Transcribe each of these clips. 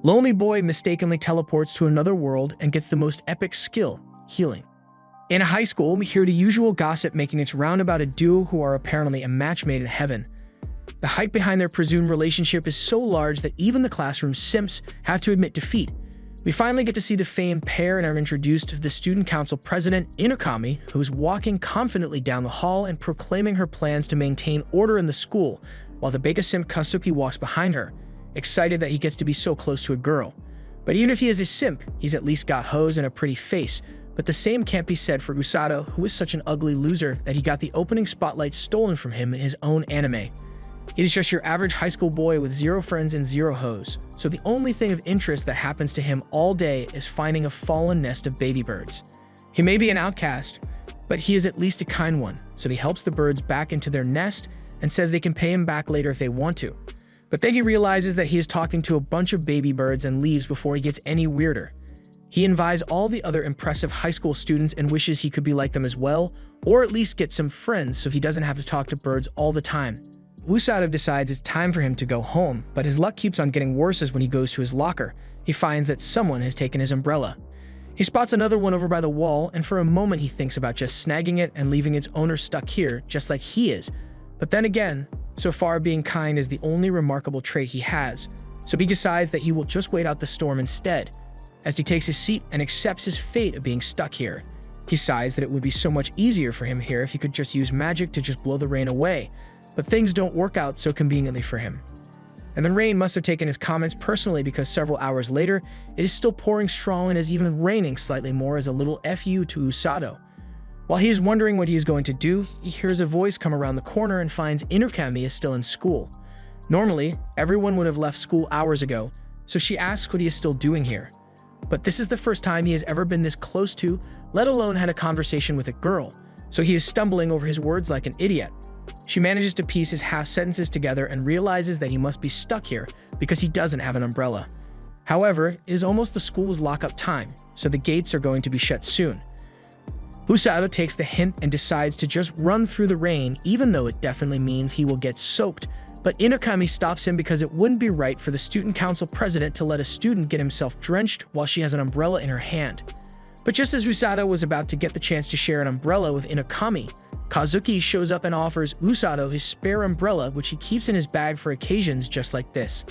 Lonely Boy mistakenly teleports to another world and gets the most epic skill, healing. In high school, we hear the usual gossip making its round about a duo who are apparently a match made in heaven. The hype behind their presumed relationship is so large that even the classroom simps have to admit defeat. We finally get to see the famed pair and are introduced to the student council president, Inukami, who is walking confidently down the hall and proclaiming her plans to maintain order in the school, while the Beka simp Kazuki walks behind her, excited that he gets to be so close to a girl. But even if he is a simp, he's at least got hoes and a pretty face. But the same can't be said for Usato, who is such an ugly loser that he got the opening spotlight stolen from him in his own anime. He is just your average high school boy with zero friends and zero hoes, so the only thing of interest that happens to him all day is finding a fallen nest of baby birds. He may be an outcast, but he is at least a kind one, so he helps the birds back into their nest and says they can pay him back later if they want to. But then he realizes that he is talking to a bunch of baby birds and leaves before he gets any weirder. He envies all the other impressive high school students and wishes he could be like them as well, or at least get some friends so he doesn't have to talk to birds all the time. Usato decides it's time for him to go home, but his luck keeps on getting worse as when he goes to his locker, he finds that someone has taken his umbrella. He spots another one over by the wall, and for a moment he thinks about just snagging it and leaving its owner stuck here, just like he is. But then again, so far being kind is the only remarkable trait he has, so he decides that he will just wait out the storm instead, as he takes his seat and accepts his fate of being stuck here. He sighs that it would be so much easier for him here if he could just use magic to just blow the rain away, but things don't work out so conveniently for him. And the rain must have taken his comments personally because several hours later, it is still pouring strong and is even raining slightly more as a little FU to Usato. While he is wondering what he is going to do, he hears a voice come around the corner and finds Inukami is still in school. Normally, everyone would have left school hours ago, so she asks what he is still doing here. But this is the first time he has ever been this close to, let alone had a conversation with a girl, so he is stumbling over his words like an idiot. She manages to piece his half sentences together and realizes that he must be stuck here because he doesn't have an umbrella. However, it is almost the school's lockup time, so the gates are going to be shut soon. Usato takes the hint and decides to just run through the rain, even though it definitely means he will get soaked. But Inukami stops him because it wouldn't be right for the student council president to let a student get himself drenched while she has an umbrella in her hand. But just as Usato was about to get the chance to share an umbrella with Inukami, Kazuki shows up and offers Usato his spare umbrella, which he keeps in his bag for occasions just like this.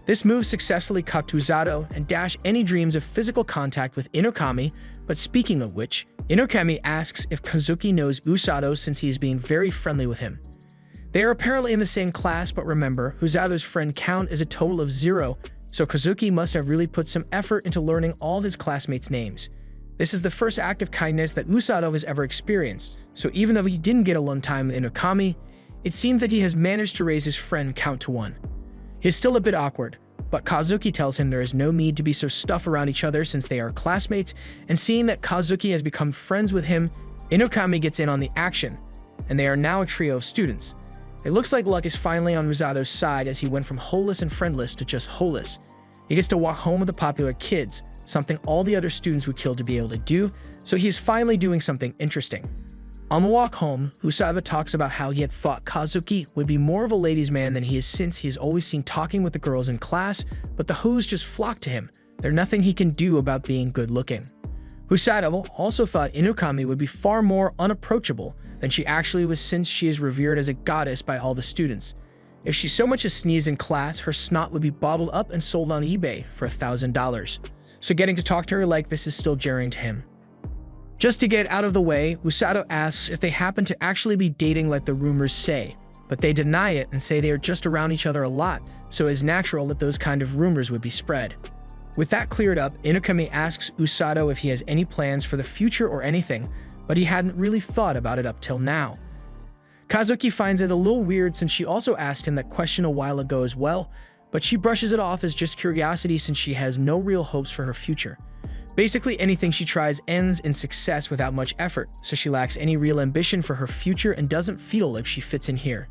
This move successfully cucked Usato and dashed any dreams of physical contact with Inukami, but speaking of which, Inukami asks if Kazuki knows Usato since he is being very friendly with him. They are apparently in the same class, but remember, Usato's friend count is a total of 0, so Kazuki must have really put some effort into learning all of his classmates' names. This is the first act of kindness that Usato has ever experienced, so even though he didn't get alone time with Inukami, it seems that he has managed to raise his friend count to 1. He is still a bit awkward, but Kazuki tells him there is no need to be so stuffed around each other since they are classmates, and seeing that Kazuki has become friends with him, Inukami gets in on the action, and they are now a trio of students. It looks like luck is finally on Usato's side as he went from holeless and friendless to just holeless. He gets to walk home with the popular kids, something all the other students would kill to be able to do, so he is finally doing something interesting. On the walk home, Usato talks about how he had thought Kazuki would be more of a ladies' man than he is since he is always seen talking with the girls in class, but the hoes just flock to him. There's nothing he can do about being good looking. Usato also thought Inukami would be far more unapproachable than she actually was since she is revered as a goddess by all the students. If she so much as sneezed in class, her snot would be bottled up and sold on eBay for $1,000. So getting to talk to her like this is still jarring to him. Just to get out of the way, Usato asks if they happen to actually be dating like the rumors say, but they deny it and say they are just around each other a lot, so it is natural that those kind of rumors would be spread. With that cleared up, Inukami asks Usato if he has any plans for the future or anything, but he hadn't really thought about it up till now. Kazuki finds it a little weird since she also asked him that question a while ago as well, but she brushes it off as just curiosity since she has no real hopes for her future. Basically, anything she tries ends in success without much effort, so she lacks any real ambition for her future and doesn't feel like she fits in here.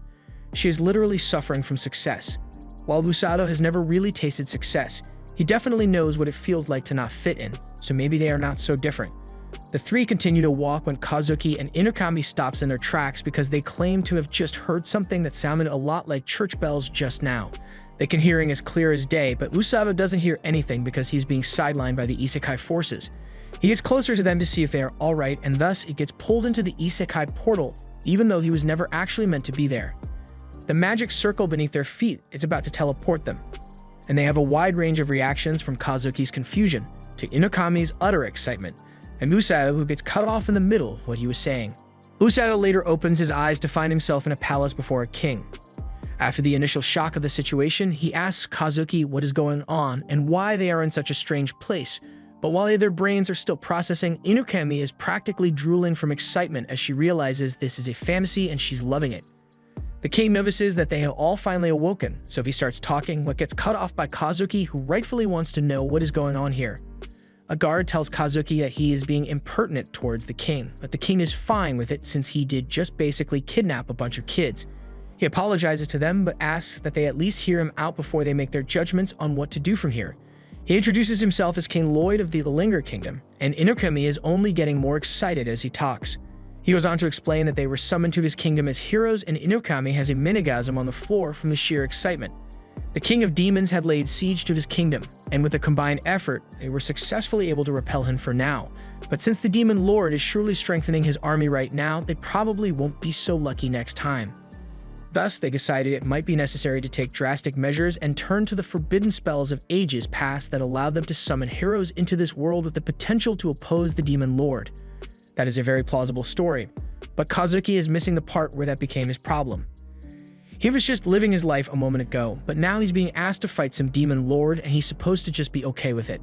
She is literally suffering from success. While Usato has never really tasted success, he definitely knows what it feels like to not fit in, so maybe they are not so different. The three continue to walk when Kazuki and Inukami stops in their tracks because they claim to have just heard something that sounded a lot like church bells just now. They can hear as clear as day, but Usato doesn't hear anything because he's being sidelined by the isekai forces. He gets closer to them to see if they are alright, and thus it gets pulled into the isekai portal, even though he was never actually meant to be there. The magic circle beneath their feet is about to teleport them, and they have a wide range of reactions from Kazuki's confusion to Inokami's utter excitement, and Usato who gets cut off in the middle of what he was saying. Usato later opens his eyes to find himself in a palace before a king. After the initial shock of the situation, he asks Kazuki what is going on and why they are in such a strange place. But while their brains are still processing, Inokami is practically drooling from excitement as she realizes this is a fantasy and she's loving it. The king notices that they have all finally awoken, so he starts talking, but gets cut off by Kazuki, who rightfully wants to know what is going on here. A guard tells Kazuki that he is being impertinent towards the king, but the king is fine with it since he did just basically kidnap a bunch of kids. He apologizes to them, but asks that they at least hear him out before they make their judgments on what to do from here. He introduces himself as King Lloyd of the Linger Kingdom, and Inokami is only getting more excited as he talks. He goes on to explain that they were summoned to his kingdom as heroes, and Inokami has a minigasm on the floor from the sheer excitement. The king of demons had laid siege to his kingdom, and with a combined effort, they were successfully able to repel him for now. But since the demon lord is surely strengthening his army right now, they probably won't be so lucky next time. Thus, they decided it might be necessary to take drastic measures and turn to the forbidden spells of ages past that allowed them to summon heroes into this world with the potential to oppose the demon lord. That is a very plausible story, but Kazuki is missing the part where that became his problem. He was just living his life a moment ago, but now he's being asked to fight some demon lord and he's supposed to just be okay with it.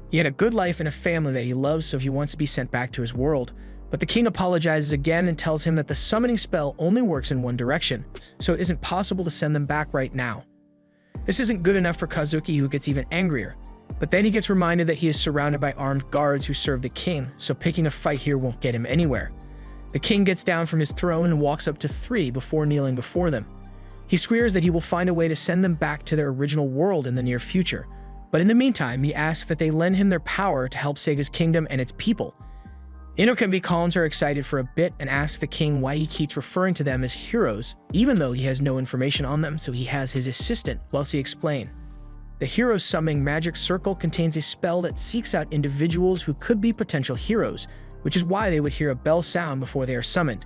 He had a good life and a family that he loves, so he wants to be sent back to his world. But the king apologizes again and tells him that the summoning spell only works in one direction, so it isn't possible to send them back right now. This isn't good enough for Kazuki, who gets even angrier. But then he gets reminded that he is surrounded by armed guards who serve the king, so picking a fight here won't get him anywhere. The king gets down from his throne and walks up to 3 before kneeling before them. He swears that he will find a way to send them back to their original world in the near future. But in the meantime, he asks that they lend him their power to help save his kingdom and its people. Inokami calms her excited for a bit and asks the king why he keeps referring to them as heroes, even though he has no information on them, so he has his assistant, Welsi, explain. The hero summoning magic circle contains a spell that seeks out individuals who could be potential heroes, which is why they would hear a bell sound before they are summoned.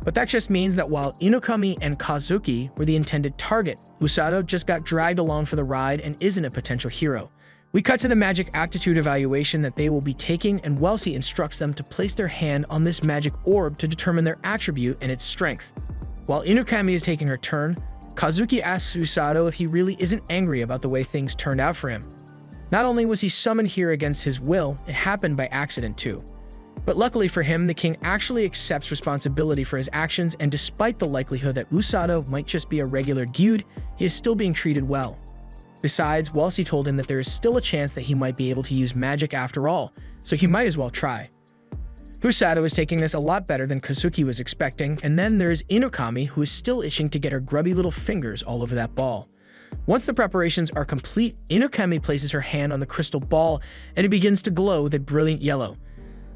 But that just means that while Inokami and Kazuki were the intended target, Usato just got dragged along for the ride and isn't a potential hero. We cut to the magic aptitude evaluation that they will be taking, and Welsi instructs them to place their hand on this magic orb to determine their attribute and its strength. While Inokami is taking her turn, Kazuki asks Usato if he really isn't angry about the way things turned out for him. Not only was he summoned here against his will, it happened by accident too. But luckily for him, the king actually accepts responsibility for his actions, and despite the likelihood that Usato might just be a regular dude, he is still being treated well. Besides, Welsi told him that there is still a chance that he might be able to use magic after all, so he might as well try. Usato is taking this a lot better than Kazuki was expecting, and then there is Inokami, who is still itching to get her grubby little fingers all over that ball. Once the preparations are complete, Inokami places her hand on the crystal ball, and it begins to glow with a brilliant yellow.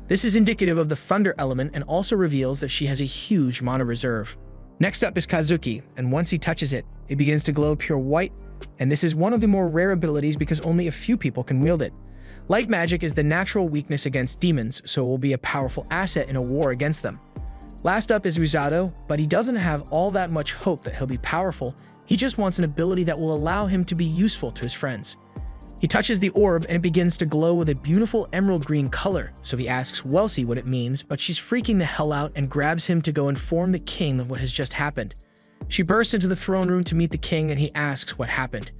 This is indicative of the thunder element and also reveals that she has a huge mana reserve. Next up is Kazuki, and once he touches it, it begins to glow pure white, and this is one of the more rare abilities because only a few people can wield it. Light magic is the natural weakness against demons, so it will be a powerful asset in a war against them. Last up is Usato, but he doesn't have all that much hope that he'll be powerful. He just wants an ability that will allow him to be useful to his friends. He touches the orb and it begins to glow with a beautiful emerald green color, so he asks Welsi what it means, but she's freaking the hell out and grabs him to go inform the king of what has just happened. She bursts into the throne room to meet the king and he asks what happened.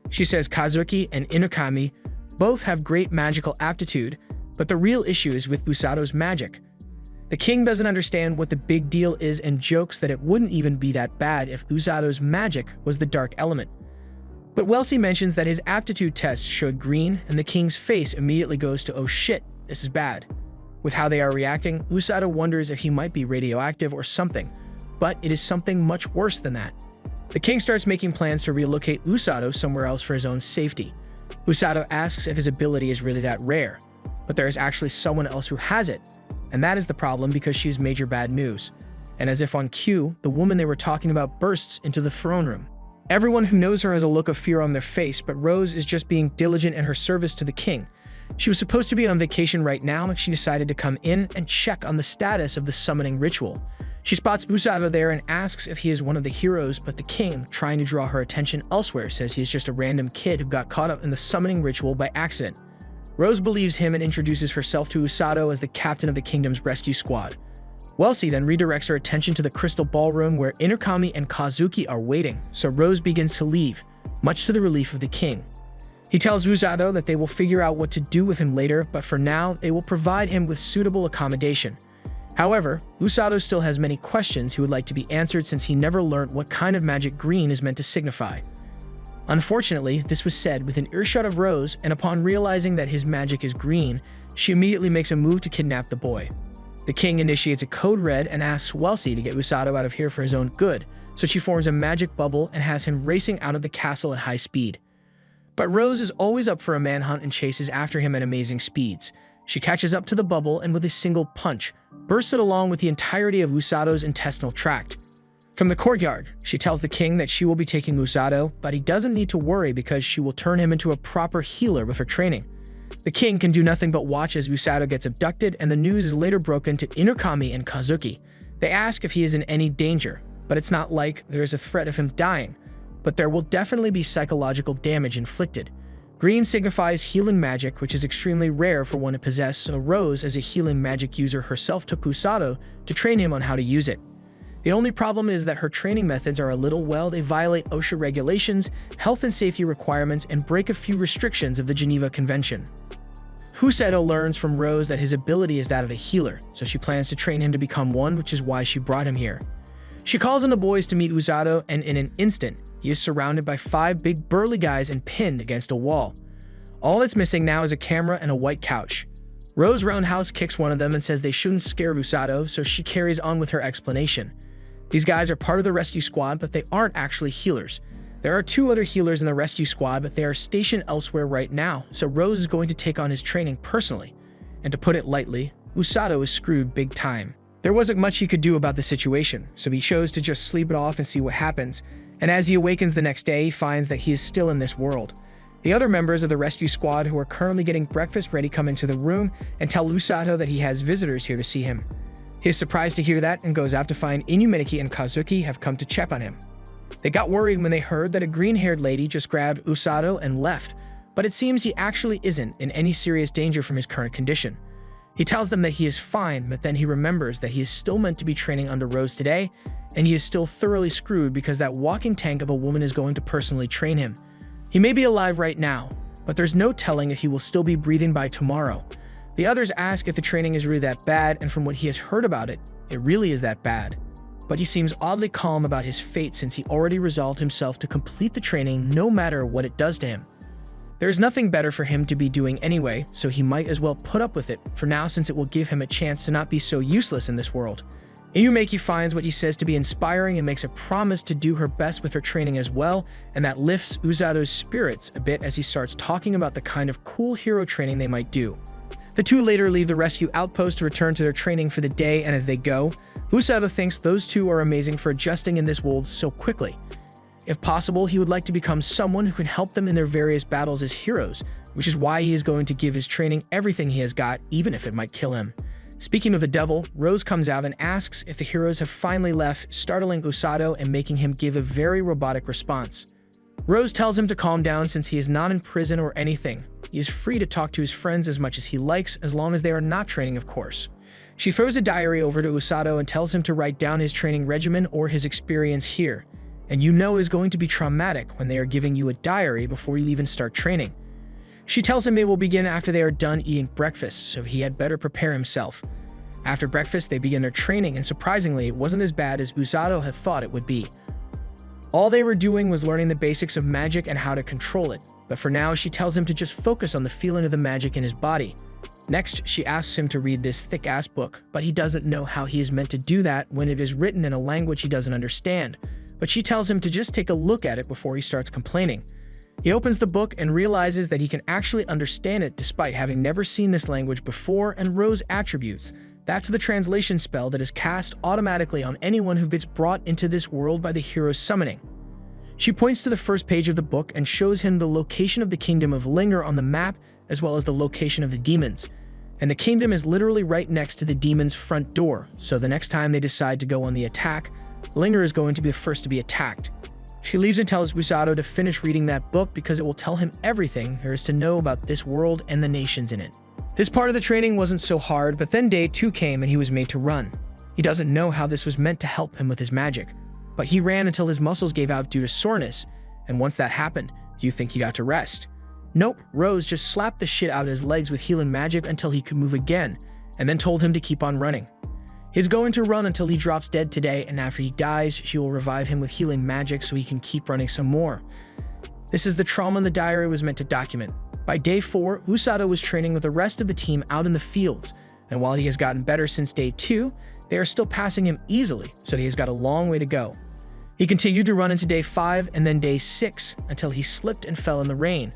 She says Kazuki and Inokami both have great magical aptitude, but the real issue is with Usato's magic. The king doesn't understand what the big deal is and jokes that it wouldn't even be that bad if Usato's magic was the dark element. But Welsi mentions that his aptitude test showed green, and the king's face immediately goes to, oh shit, this is bad. With how they are reacting, Usato wonders if he might be radioactive or something, but it is something much worse than that. The king starts making plans to relocate Usato somewhere else for his own safety. Usato asks if his ability is really that rare, but there is actually someone else who has it, and that is the problem because she is major bad news. And as if on cue, the woman they were talking about bursts into the throne room. Everyone who knows her has a look of fear on their face, but Rose is just being diligent in her service to the king. She was supposed to be on vacation right now, and she decided to come in and check on the status of the summoning ritual. She spots Usato there and asks if he is one of the heroes, but the king, trying to draw her attention elsewhere, says he is just a random kid who got caught up in the summoning ritual by accident. Rose believes him and introduces herself to Usato as the captain of the kingdom's rescue squad. Wellesley then redirects her attention to the crystal ballroom where Inukami and Kazuki are waiting, so Rose begins to leave, much to the relief of the king. He tells Usato that they will figure out what to do with him later, but for now, they will provide him with suitable accommodation. However, Usato still has many questions he would like to be answered since he never learned what kind of magic green is meant to signify. Unfortunately, this was said within earshot of Rose, and upon realizing that his magic is green, she immediately makes a move to kidnap the boy. The king initiates a code red and asks Wellesley to get Usato out of here for his own good, so she forms a magic bubble and has him racing out of the castle at high speed. But Rose is always up for a manhunt and chases after him at amazing speeds. She catches up to the bubble and with a single punch, bursts it along with the entirety of Usato's intestinal tract. From the courtyard, she tells the king that she will be taking Usato, but he doesn't need to worry because she will turn him into a proper healer with her training. The king can do nothing but watch as Usato gets abducted, and the news is later broken to Inukami and Kazuki. They ask if he is in any danger, but it's not like there is a threat of him dying, but there will definitely be psychological damage inflicted. Green signifies healing magic, which is extremely rare for one to possess, so Rose, as a healing magic user herself, took Usato to train him on how to use it. The only problem is that her training methods are a little, well, they violate OSHA regulations, health and safety requirements, and break a few restrictions of the Geneva Convention. Usato learns from Rose that his ability is that of a healer, so she plans to train him to become one, which is why she brought him here. She calls on the boys to meet Usato, and in an instant, he is surrounded by 5 big burly guys and pinned against a wall. All that's missing now is a camera and a white couch. Rose roundhouse kicks one of them and says they shouldn't scare Usato, so she carries on with her explanation. These guys are part of the rescue squad, but they aren't actually healers. There are 2 other healers in the rescue squad, but they are stationed elsewhere right now, so Rose is going to take on his training personally. And to put it lightly, Usato is screwed big time. There wasn't much he could do about the situation, so he chose to just sleep it off and see what happens. And as he awakens the next day, he finds that he is still in this world. The other members of the rescue squad who are currently getting breakfast ready come into the room and tell Usato that he has visitors here to see him. He is surprised to hear that and goes out to find Inumaki and Kazuki have come to check on him. They got worried when they heard that a green-haired lady just grabbed Usato and left, but it seems he actually isn't in any serious danger from his current condition. He tells them that he is fine, but then he remembers that he is still meant to be training under Rose today, and he is still thoroughly screwed because that walking tank of a woman is going to personally train him. He may be alive right now, but there's no telling if he will still be breathing by tomorrow. The others ask if the training is really that bad, and from what he has heard about it, it really is that bad. But he seems oddly calm about his fate since he already resolved himself to complete the training no matter what it does to him. There is nothing better for him to be doing anyway, so he might as well put up with it for now since it will give him a chance to not be so useless in this world. Inumaki finds what he says to be inspiring and makes a promise to do her best with her training as well, and that lifts Usato's spirits a bit as he starts talking about the kind of cool hero training they might do. The 2 later leave the rescue outpost to return to their training for the day, and as they go, Usato thinks those 2 are amazing for adjusting in this world so quickly. If possible, he would like to become someone who can help them in their various battles as heroes, which is why he is going to give his training everything he has got, even if it might kill him. Speaking of the devil, Rose comes out and asks if the heroes have finally left, startling Usato and making him give a very robotic response. Rose tells him to calm down since he is not in prison or anything. He is free to talk to his friends as much as he likes, as long as they are not training, of course. She throws a diary over to Usato and tells him to write down his training regimen or his experience here. And you know is going to be traumatic when they are giving you a diary before you even start training. She tells him they will begin after they are done eating breakfast, so he had better prepare himself. After breakfast, they begin their training, and surprisingly, it wasn't as bad as Usato had thought it would be. All they were doing was learning the basics of magic and how to control it, but for now, she tells him to just focus on the feeling of the magic in his body. Next, she asks him to read this thick-ass book, but he doesn't know how he is meant to do that when it is written in a language he doesn't understand. But she tells him to just take a look at it before he starts complaining. He opens the book and realizes that he can actually understand it despite having never seen this language before, and Rose attributes that to the translation spell that is cast automatically on anyone who gets brought into this world by the hero's summoning. She points to the first page of the book and shows him the location of the kingdom of Linger on the map, as well as the location of the demons. And the kingdom is literally right next to the demon's front door, so the next time they decide to go on the attack, Linger is going to be the first to be attacked. She leaves and tells Usato to finish reading that book because it will tell him everything there is to know about this world and the nations in it. This part of the training wasn't so hard, but then day 2 came and he was made to run. He doesn't know how this was meant to help him with his magic, but he ran until his muscles gave out due to soreness, and once that happened, you think he got to rest. Nope, Rose just slapped the shit out of his legs with healing magic until he could move again, and then told him to keep on running. He's going to run until he drops dead today, and after he dies, she will revive him with healing magic so he can keep running some more. This is the trauma the diary was meant to document. By day 4, Usato was training with the rest of the team out in the fields, and while he has gotten better since day 2, they are still passing him easily, so he has got a long way to go. He continued to run into day 5 and then day 6 until he slipped and fell in the rain.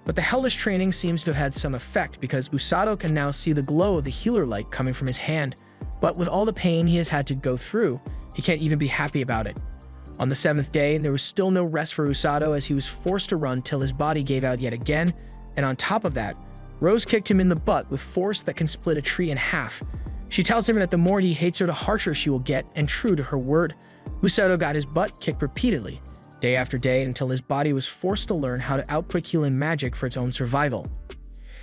But the hellish training seems to have had some effect because Usato can now see the glow of the healer light coming from his hand. But with all the pain he has had to go through, he can't even be happy about it. On the 7th day, there was still no rest for Usato as he was forced to run till his body gave out yet again, and on top of that, Rose kicked him in the butt with force that can split a tree in half. She tells him that the more he hates her, the harsher she will get, and true to her word, Usato got his butt kicked repeatedly, day after day, until his body was forced to learn how to output healing magic for its own survival.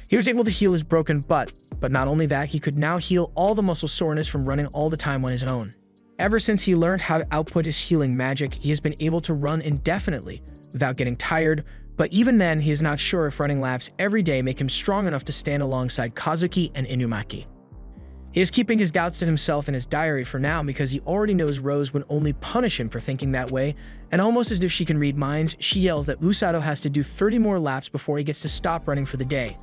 He was able to heal his broken butt, but not only that, he could now heal all the muscle soreness from running all the time on his own. Ever since he learned how to output his healing magic, he has been able to run indefinitely without getting tired, but even then, he is not sure if running laps every day make him strong enough to stand alongside Kazuki and Inumaki. He is keeping his doubts to himself in his diary for now because he already knows Rose would only punish him for thinking that way, and almost as if she can read minds, she yells that Usato has to do 30 more laps before he gets to stop running for the day.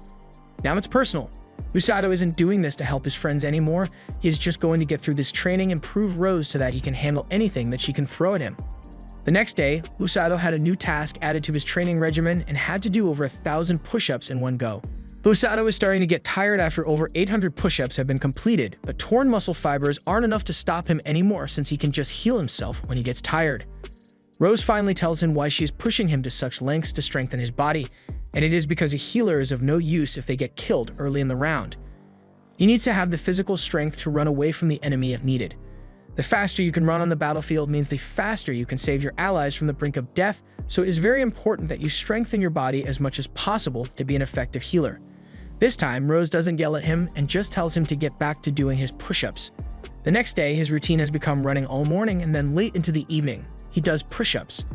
Now it's personal. Usato isn't doing this to help his friends anymore, he is just going to get through this training and prove Rose to that he can handle anything that she can throw at him. The next day, Usato had a new task added to his training regimen and had to do over 1,000 push-ups in one go. Usato is starting to get tired after over 800 push-ups have been completed, but torn muscle fibers aren't enough to stop him anymore since he can just heal himself when he gets tired. Rose finally tells him why she is pushing him to such lengths to strengthen his body, and it is because a healer is of no use if they get killed early in the round. He needs to have the physical strength to run away from the enemy if needed. The faster you can run on the battlefield means the faster you can save your allies from the brink of death, so it is very important that you strengthen your body as much as possible to be an effective healer. This time, Rose doesn't yell at him and just tells him to get back to doing his push-ups. The next day, his routine has become running all morning and then late into the evening, he does push-ups.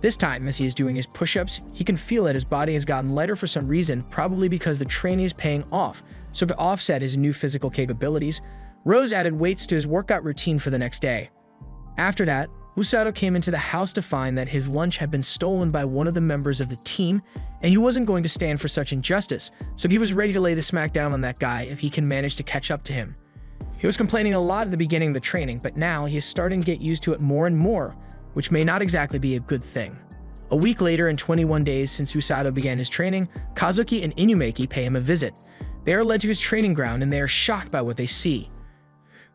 This time, as he is doing his push-ups, he can feel that his body has gotten lighter for some reason, probably because the training is paying off, so to offset his new physical capabilities, Rose added weights to his workout routine for the next day. After that, Usato came into the house to find that his lunch had been stolen by one of the members of the team, and he wasn't going to stand for such injustice, so he was ready to lay the smack down on that guy if he can manage to catch up to him. He was complaining a lot at the beginning of the training, but now he is starting to get used to it more and more, which may not exactly be a good thing. A week later, and 21 days since Usato began his training, Kazuki and Inumaki pay him a visit. They are led to his training ground, and they are shocked by what they see.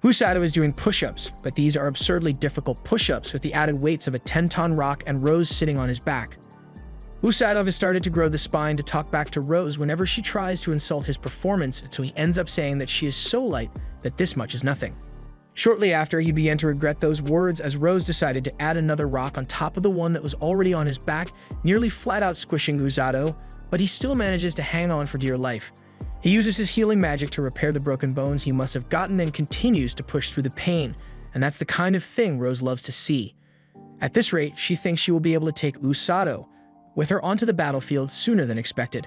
Usato is doing push-ups, but these are absurdly difficult push-ups with the added weights of a 10-ton rock and Rose sitting on his back. Usato has started to grow the spine to talk back to Rose whenever she tries to insult his performance, so he ends up saying that she is so light that this much is nothing. Shortly after, he began to regret those words as Rose decided to add another rock on top of the one that was already on his back, nearly flat-out squishing Usato, but he still manages to hang on for dear life. He uses his healing magic to repair the broken bones he must have gotten and continues to push through the pain, and that's the kind of thing Rose loves to see. At this rate, she thinks she will be able to take Usato with her onto the battlefield sooner than expected.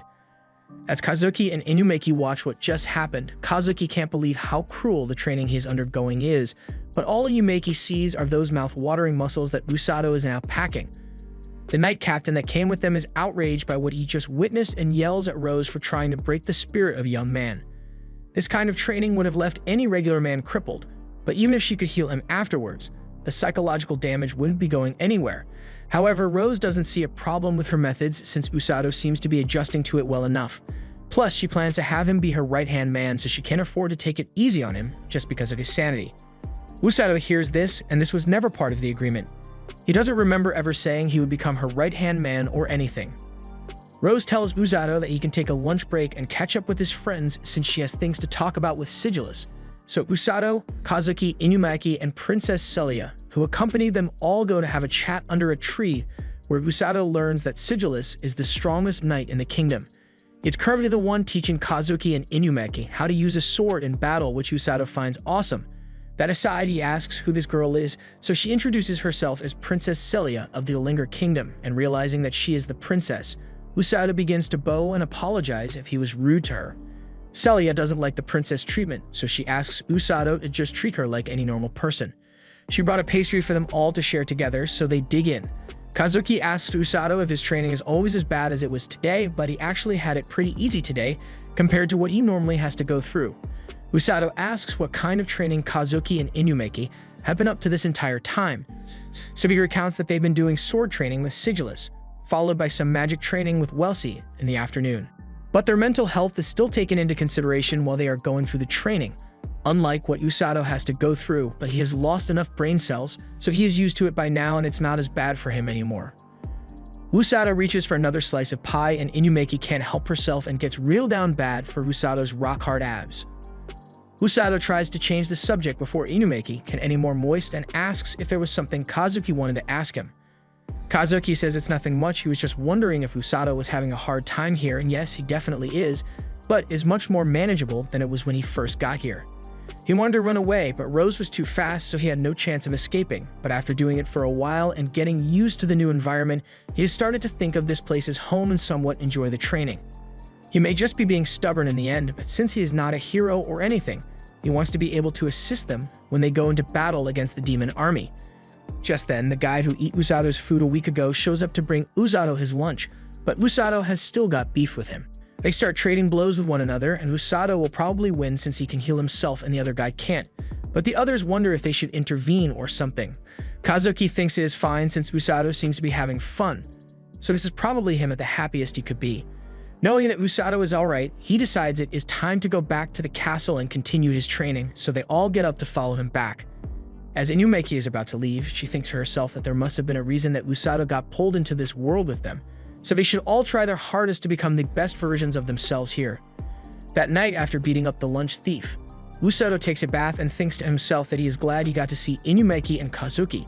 As Kazuki and Inumaki watch what just happened, Kazuki can't believe how cruel the training he is undergoing is, but all Inumaki sees are those mouth-watering muscles that Usato is now packing. The knight captain that came with them is outraged by what he just witnessed and yells at Rose for trying to break the spirit of a young man. This kind of training would have left any regular man crippled, but even if she could heal him afterwards, the psychological damage wouldn't be going anywhere. However, Rose doesn't see a problem with her methods since Usato seems to be adjusting to it well enough. Plus, she plans to have him be her right-hand man so she can't afford to take it easy on him just because of his sanity. Usato hears this, and this was never part of the agreement. He doesn't remember ever saying he would become her right-hand man or anything. Rose tells Usato that he can take a lunch break and catch up with his friends since she has things to talk about with Sigillus. So Usato, Kazuki, Inumaki, and Princess Celia, who accompany them, all go to have a chat under a tree where Usato learns that Sigillus is the strongest knight in the kingdom. It's currently the one teaching Kazuki and Inumaki how to use a sword in battle, which Usato finds awesome. That aside, he asks who this girl is, so she introduces herself as Princess Celia of the Linger Kingdom, and realizing that she is the princess, Usato begins to bow and apologize if he was rude to her. Celia doesn't like the princess treatment, so she asks Usato to just treat her like any normal person. She brought a pastry for them all to share together, so they dig in. Kazuki asks Usato if his training is always as bad as it was today, but he actually had it pretty easy today compared to what he normally has to go through. Usato asks what kind of training Kazuki and Inumaki have been up to this entire time, so he recounts that they've been doing sword training with Sigillus, followed by some magic training with Welsi in the afternoon. But their mental health is still taken into consideration while they are going through the training, unlike what Usato has to go through, but he has lost enough brain cells, so he is used to it by now and it's not as bad for him anymore. Usato reaches for another slice of pie and Inumaki can't help herself and gets real down bad for Usato's rock-hard abs. Usato tries to change the subject before Inumaki can any more moist and asks if there was something Kazuki wanted to ask him. Kazuki says it's nothing much, he was just wondering if Usato was having a hard time here, and yes, he definitely is, but is much more manageable than it was when he first got here. He wanted to run away, but Rose was too fast, so he had no chance of escaping, but after doing it for a while and getting used to the new environment, he has started to think of this place as home and somewhat enjoy the training. He may just be being stubborn in the end, but since he is not a hero or anything, he wants to be able to assist them when they go into battle against the demon army. Just then, the guy who ate Usato's food a week ago shows up to bring Usato his lunch, but Usato has still got beef with him. They start trading blows with one another, and Usato will probably win since he can heal himself and the other guy can't, but the others wonder if they should intervene or something. Kazuki thinks it is fine since Usato seems to be having fun, so this is probably him at the happiest he could be. Knowing that Usato is alright, he decides it is time to go back to the castle and continue his training, so they all get up to follow him back. As Inumaki is about to leave, she thinks to herself that there must have been a reason that Usato got pulled into this world with them, so they should all try their hardest to become the best versions of themselves here. That night, after beating up the lunch thief, Usato takes a bath and thinks to himself that he is glad he got to see Inumaki and Kazuki.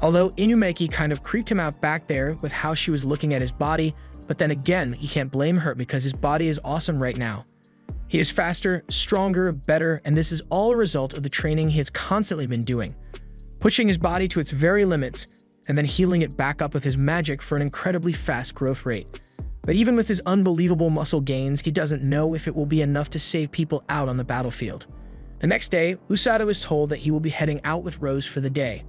Although Inumaki kind of creeped him out back there with how she was looking at his body, but then again, he can't blame her because his body is awesome right now. He is faster, stronger, better, and this is all a result of the training he has constantly been doing, pushing his body to its very limits and then healing it back up with his magic for an incredibly fast growth rate. But even with his unbelievable muscle gains, he doesn't know if it will be enough to save people out on the battlefield. The next day, Usato is told that he will be heading out with Rose for the day.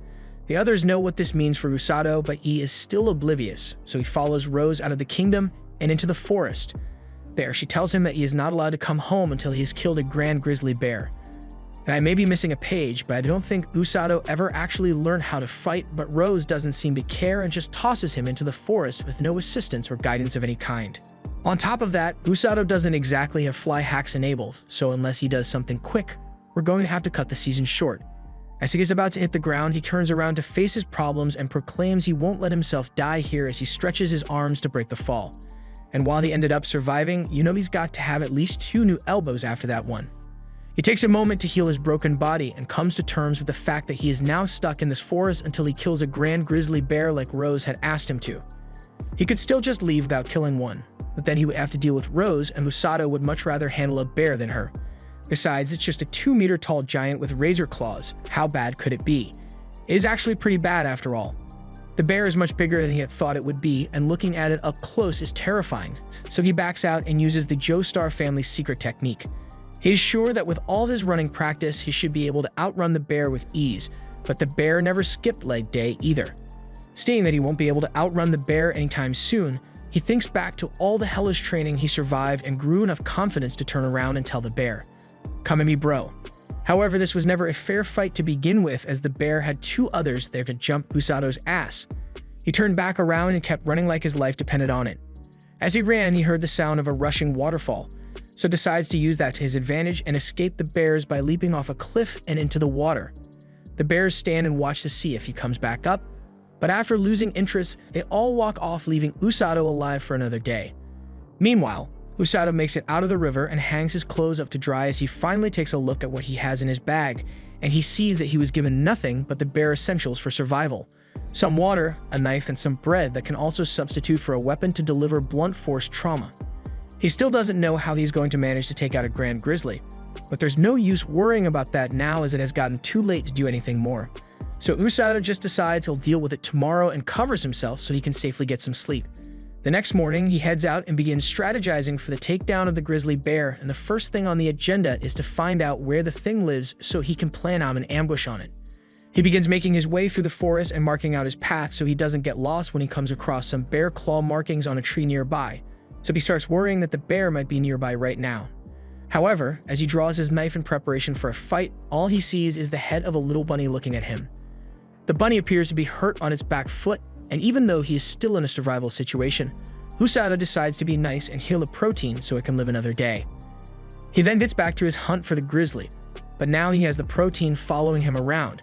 The others know what this means for Usato, but he is still oblivious, so he follows Rose out of the kingdom and into the forest. There, she tells him that he is not allowed to come home until he has killed a grand grizzly bear. And I may be missing a page, but I don't think Usato ever actually learned how to fight, but Rose doesn't seem to care and just tosses him into the forest with no assistance or guidance of any kind. On top of that, Usato doesn't exactly have fly hacks enabled, so unless he does something quick, we're going to have to cut the season short. As he is about to hit the ground, he turns around to face his problems and proclaims he won't let himself die here as he stretches his arms to break the fall. And while he ended up surviving, you know he's got to have at least 2 new elbows after that one. He takes a moment to heal his broken body and comes to terms with the fact that he is now stuck in this forest until he kills a grand grizzly bear like Rose had asked him to. He could still just leave without killing one, but then he would have to deal with Rose, and Usato would much rather handle a bear than her. Besides, it's just a 2-meter-tall giant with razor claws. How bad could it be? It is actually pretty bad after all. The bear is much bigger than he had thought it would be, and looking at it up close is terrifying, so he backs out and uses the Joestar family's secret technique. He is sure that with all his running practice, he should be able to outrun the bear with ease, but the bear never skipped leg day either. Seeing that he won't be able to outrun the bear anytime soon, he thinks back to all the hellish training he survived and grew enough confidence to turn around and tell the bear, "Come at me, bro." However, this was never a fair fight to begin with, as the bear had 2 others there to jump Usato's ass. He turned back around and kept running like his life depended on it. As he ran, he heard the sound of a rushing waterfall, so decides to use that to his advantage and escape the bears by leaping off a cliff and into the water. The bears stand and watch to see if he comes back up, But after losing interest, they all walk off, leaving Usato alive for another day. Meanwhile, Usato makes it out of the river and hangs his clothes up to dry as he finally takes a look at what he has in his bag, and he sees that he was given nothing but the bare essentials for survival. Some water, a knife, and some bread that can also substitute for a weapon to deliver blunt force trauma. He still doesn't know how he's going to manage to take out a grand grizzly, but there's no use worrying about that now as it has gotten too late to do anything more. So Usato just decides he'll deal with it tomorrow and covers himself so he can safely get some sleep. The next morning, he heads out and begins strategizing for the takedown of the grizzly bear, and the first thing on the agenda is to find out where the thing lives so he can plan out an ambush on it. He begins making his way through the forest and marking out his path so he doesn't get lost when he comes across some bear claw markings on a tree nearby, so he starts worrying that the bear might be nearby right now. However, as he draws his knife in preparation for a fight, all he sees is the head of a little bunny looking at him. The bunny appears to be hurt on its back foot, and even though he is still in a survival situation, Usato decides to be nice and heal the protein so it can live another day. He then gets back to his hunt for the grizzly, but now he has the protein following him around.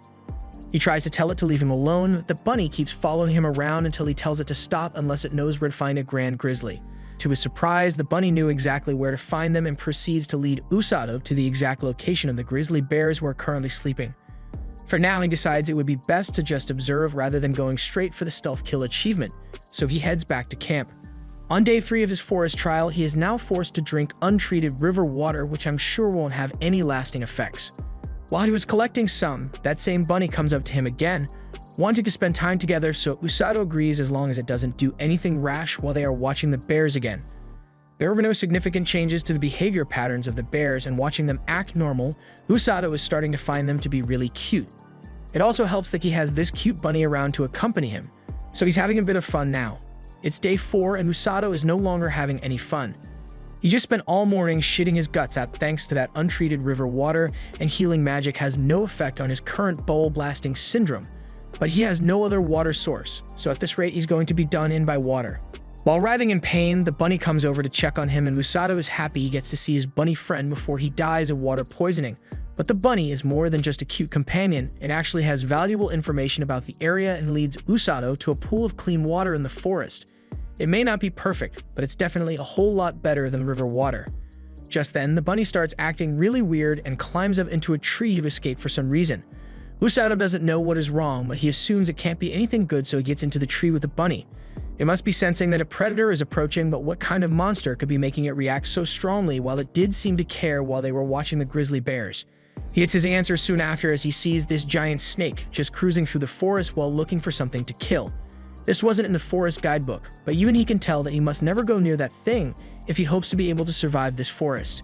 He tries to tell it to leave him alone, but the bunny keeps following him around until he tells it to stop unless it knows where to find a grand grizzly. To his surprise, the bunny knew exactly where to find them and proceeds to lead Usato to the exact location of the grizzly bears who are currently sleeping. For now, he decides it would be best to just observe rather than going straight for the stealth kill achievement, so he heads back to camp. On day 3 of his forest trial, he is now forced to drink untreated river water, which I'm sure won't have any lasting effects. While he was collecting some, that same bunny comes up to him again, wanting to spend time together, so Usato agrees as long as it doesn't do anything rash while they are watching the bears again. There were no significant changes to the behavior patterns of the bears, and watching them act normal, Usato is starting to find them to be really cute. It also helps that he has this cute bunny around to accompany him, so he's having a bit of fun now. It's day 4 and Usato is no longer having any fun. He just spent all morning shitting his guts out thanks to that untreated river water, and healing magic has no effect on his current bowl blasting syndrome, but he has no other water source, so at this rate he's going to be done in by water. While writhing in pain, the bunny comes over to check on him, and Usato is happy he gets to see his bunny friend before he dies of water poisoning. But the bunny is more than just a cute companion. It actually has valuable information about the area and leads Usato to a pool of clean water in the forest. It may not be perfect, but it's definitely a whole lot better than river water. Just then, the bunny starts acting really weird and climbs up into a tree to escape for some reason. Usato doesn't know what is wrong, but he assumes it can't be anything good, so he gets into the tree with the bunny. It must be sensing that a predator is approaching, but what kind of monster could be making it react so strongly while it did seem to care while they were watching the grizzly bears? He gets his answer soon after as he sees this giant snake just cruising through the forest while looking for something to kill. This wasn't in the forest guidebook, but even he can tell that he must never go near that thing if he hopes to be able to survive this forest.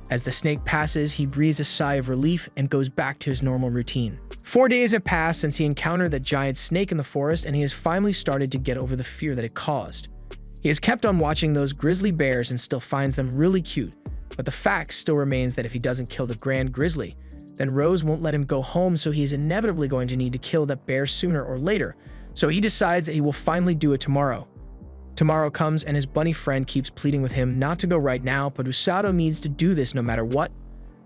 As the snake passes, he breathes a sigh of relief and goes back to his normal routine. 4 days have passed since he encountered that giant snake in the forest, and he has finally started to get over the fear that it caused. He has kept on watching those grizzly bears and still finds them really cute, but the fact still remains that if he doesn't kill the grand grizzly, then Rose won't let him go home, so he is inevitably going to need to kill that bear sooner or later, so he decides that he will finally do it tomorrow. Tomorrow comes and his bunny friend keeps pleading with him not to go right now, but Usato needs to do this no matter what.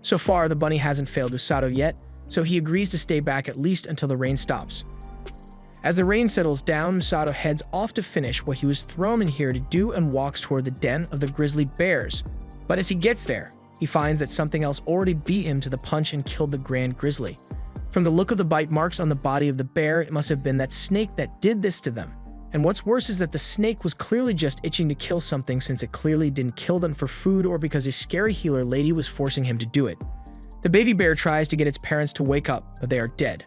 So far, the bunny hasn't failed Usato yet, so he agrees to stay back at least until the rain stops. As the rain settles down, Usato heads off to finish what he was thrown in here to do and walks toward the den of the grizzly bears. But as he gets there, he finds that something else already beat him to the punch and killed the grand grizzly. From the look of the bite marks on the body of the bear, it must have been that snake that did this to them. And what's worse is that the snake was clearly just itching to kill something, since it clearly didn't kill them for food or because a scary healer lady was forcing him to do it. The baby bear tries to get its parents to wake up, but they are dead.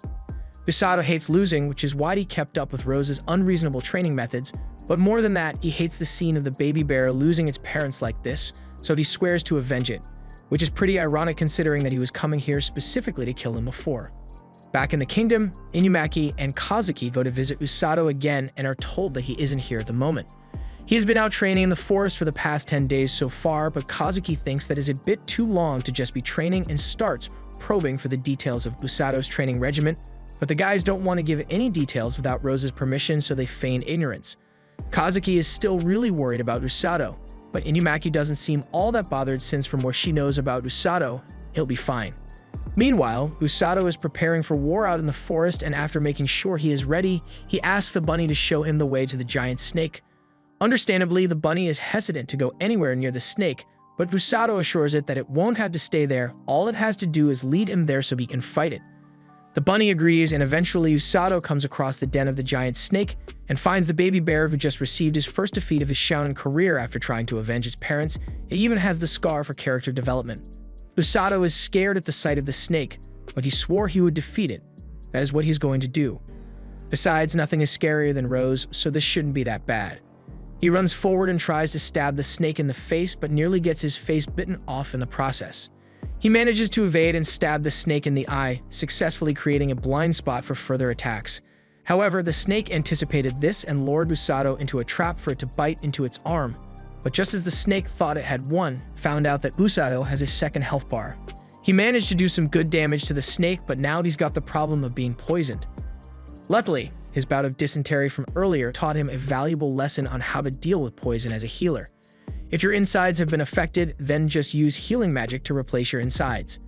Usato hates losing, which is why he kept up with Rose's unreasonable training methods, but more than that, he hates the scene of the baby bear losing its parents like this, so he swears to avenge it, which is pretty ironic considering that he was coming here specifically to kill him before. Back in the kingdom, Inumaki and Kazuki go to visit Usato again and are told that he isn't here at the moment. He has been out training in the forest for the past 10 days so far, but Kazuki thinks that is a bit too long to just be training and starts probing for the details of Usato's training regimen, but the guys don't want to give any details without Rose's permission, so they feign ignorance. Kazuki is still really worried about Usato, but Inumaki doesn't seem all that bothered, since from what she knows about Usato, he'll be fine. Meanwhile, Usato is preparing for war out in the forest, and after making sure he is ready, he asks the bunny to show him the way to the giant snake. Understandably, the bunny is hesitant to go anywhere near the snake, but Usato assures it that it won't have to stay there. All it has to do is lead him there so he can fight it. The bunny agrees, and eventually Usato comes across the den of the giant snake and finds the baby bear who just received his first defeat of his shonen career after trying to avenge his parents. It even has the scar for character development. Usato is scared at the sight of the snake, but he swore he would defeat it. That is what he's going to do. Besides, nothing is scarier than Rose, so this shouldn't be that bad. He runs forward and tries to stab the snake in the face, but nearly gets his face bitten off in the process. He manages to evade and stab the snake in the eye, successfully creating a blind spot for further attacks. However, the snake anticipated this and lured Usato into a trap for it to bite into its arm. But just as the snake thought it had won, found out that Usato has his second health bar. He managed to do some good damage to the snake, but now he's got the problem of being poisoned. Luckily, his bout of dysentery from earlier taught him a valuable lesson on how to deal with poison as a healer. If your insides have been affected, then just use healing magic to replace your insides.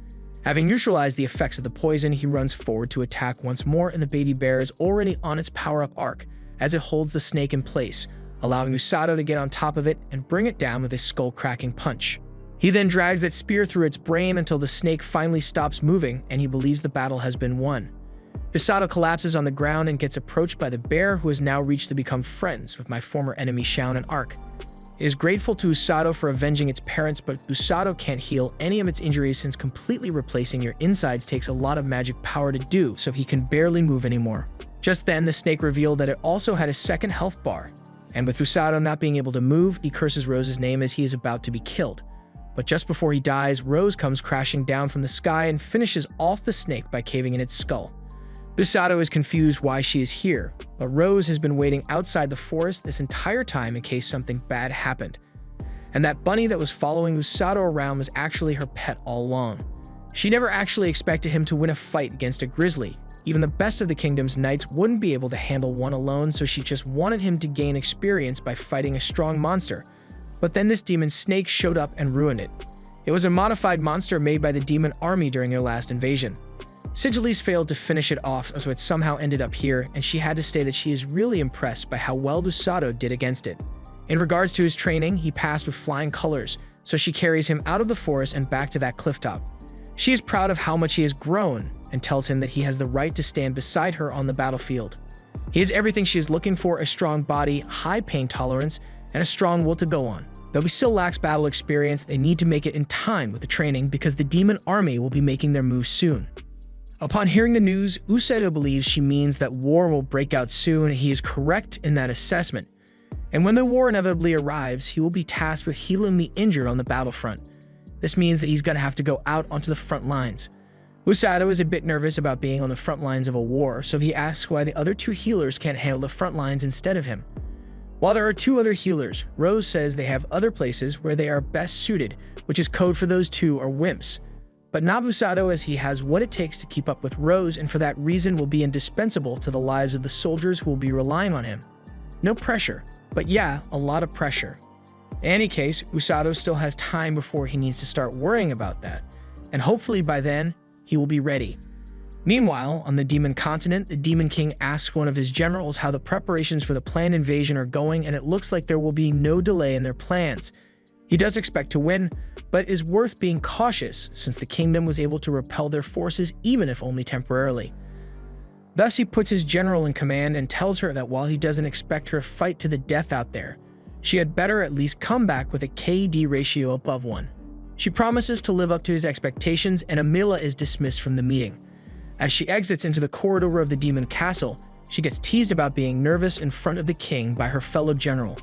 Having neutralized the effects of the poison, he runs forward to attack once more, and the baby bear is already on its power-up arc as it holds the snake in place, allowing Usato to get on top of it and bring it down with a skull-cracking punch. He then drags that spear through its brain until the snake finally stops moving and he believes the battle has been won. Usato collapses on the ground and gets approached by the bear, who has now reached to become friends with my former enemy Shaun and Arc. It is grateful to Usato for avenging its parents, but Usato can't heal any of its injuries since completely replacing your insides takes a lot of magic power to do, so he can barely move anymore. Just then, the snake revealed that it also had a second health bar, and with Usato not being able to move, he curses Rose's name as he is about to be killed. But just before he dies, Rose comes crashing down from the sky and finishes off the snake by caving in its skull. Usato is confused why she is here, but Rose has been waiting outside the forest this entire time in case something bad happened. And that bunny that was following Usato around was actually her pet all along. She never actually expected him to win a fight against a grizzly. Even the best of the kingdom's knights wouldn't be able to handle one alone, so she just wanted him to gain experience by fighting a strong monster. But then this demon snake showed up and ruined it. It was a modified monster made by the demon army during their last invasion. Sigilis failed to finish it off, so it somehow ended up here, and she had to say that she is really impressed by how well Usato did against it. In regards to his training, he passed with flying colors, so she carries him out of the forest and back to that clifftop. She is proud of how much he has grown and tells him that he has the right to stand beside her on the battlefield. He has everything she is looking for: a strong body, high pain tolerance, and a strong will to go on. Though he still lacks battle experience, they need to make it in time with the training because the demon army will be making their move soon. Upon hearing the news, Usato believes she means that war will break out soon, and he is correct in that assessment. And when the war inevitably arrives, he will be tasked with healing the injured on the battlefront. This means that he's going to have to go out onto the front lines. Usato is a bit nervous about being on the front lines of a war, so he asks why the other two healers can't handle the front lines instead of him. While there are two other healers, Rose says they have other places where they are best suited, which is code for those two are wimps. But not Usato, as he has what it takes to keep up with Rose, and for that reason will be indispensable to the lives of the soldiers who will be relying on him. No pressure, but yeah, a lot of pressure. In any case, Usato still has time before he needs to start worrying about that, and hopefully by then, he will be ready. Meanwhile, on the Demon Continent, the Demon King asks one of his generals how the preparations for the planned invasion are going, and it looks like there will be no delay in their plans. He does expect to win, but is worth being cautious since the kingdom was able to repel their forces even if only temporarily. Thus, he puts his general in command and tells her that while he doesn't expect her to fight to the death out there, she had better at least come back with a KD ratio above 1. She promises to live up to his expectations, and Amila is dismissed from the meeting. As she exits into the corridor of the demon castle, she gets teased about being nervous in front of the king by her fellow general.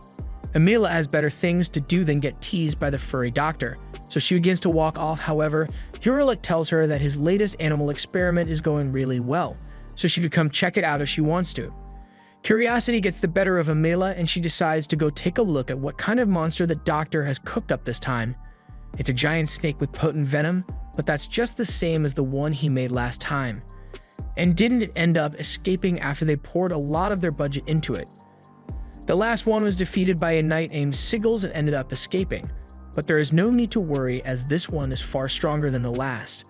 Amila has better things to do than get teased by the furry doctor, so she begins to walk off. However, Huralik tells her that his latest animal experiment is going really well, so she could come check it out if she wants to. Curiosity gets the better of Amila, and she decides to go take a look at what kind of monster the doctor has cooked up this time. It's a giant snake with potent venom, but that's just the same as the one he made last time. And didn't it end up escaping after they poured a lot of their budget into it? The last one was defeated by a knight named Siggles and ended up escaping, but there is no need to worry as this one is far stronger than the last.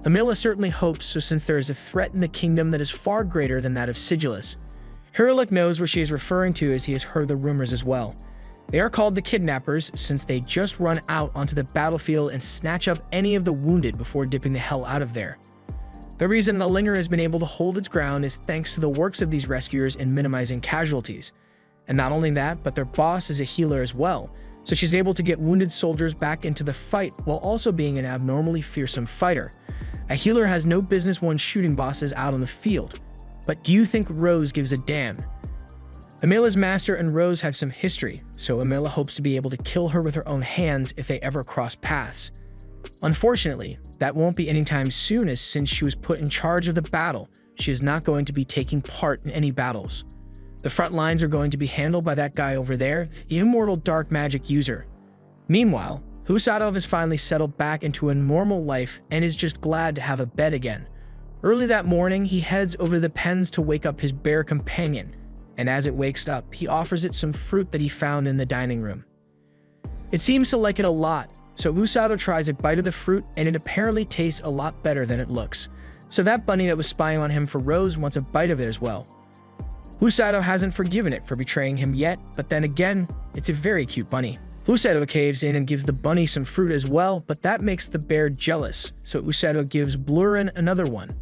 Amila certainly hopes so, since there is a threat in the kingdom that is far greater than that of Sigillus. Hurlik knows what she is referring to, as he has heard the rumors as well. They are called the Kidnappers, since they just run out onto the battlefield and snatch up any of the wounded before dipping the hell out of there. The reason the Linger has been able to hold its ground is thanks to the works of these rescuers in minimizing casualties. And not only that, but their boss is a healer as well, so she's able to get wounded soldiers back into the fight while also being an abnormally fearsome fighter. A healer has no business one shooting bosses out on the field. But do you think Rose gives a damn? Amila's master and Rose have some history, so Amila hopes to be able to kill her with her own hands if they ever cross paths. Unfortunately, that won't be anytime soon, as since she was put in charge of the battle, she is not going to be taking part in any battles. The front lines are going to be handled by that guy over there, the immortal dark magic user. Meanwhile, Husadov has finally settled back into a normal life and is just glad to have a bed again. Early that morning, he heads over the pens to wake up his bear companion, and as it wakes up, he offers it some fruit that he found in the dining room. It seems to like it a lot, so Usado tries a bite of the fruit, and it apparently tastes a lot better than it looks. So that bunny that was spying on him for Rose wants a bite of it as well. Usado hasn't forgiven it for betraying him yet, but then again, it's a very cute bunny. Usado caves in and gives the bunny some fruit as well, but that makes the bear jealous, so Usado gives Blurin another one.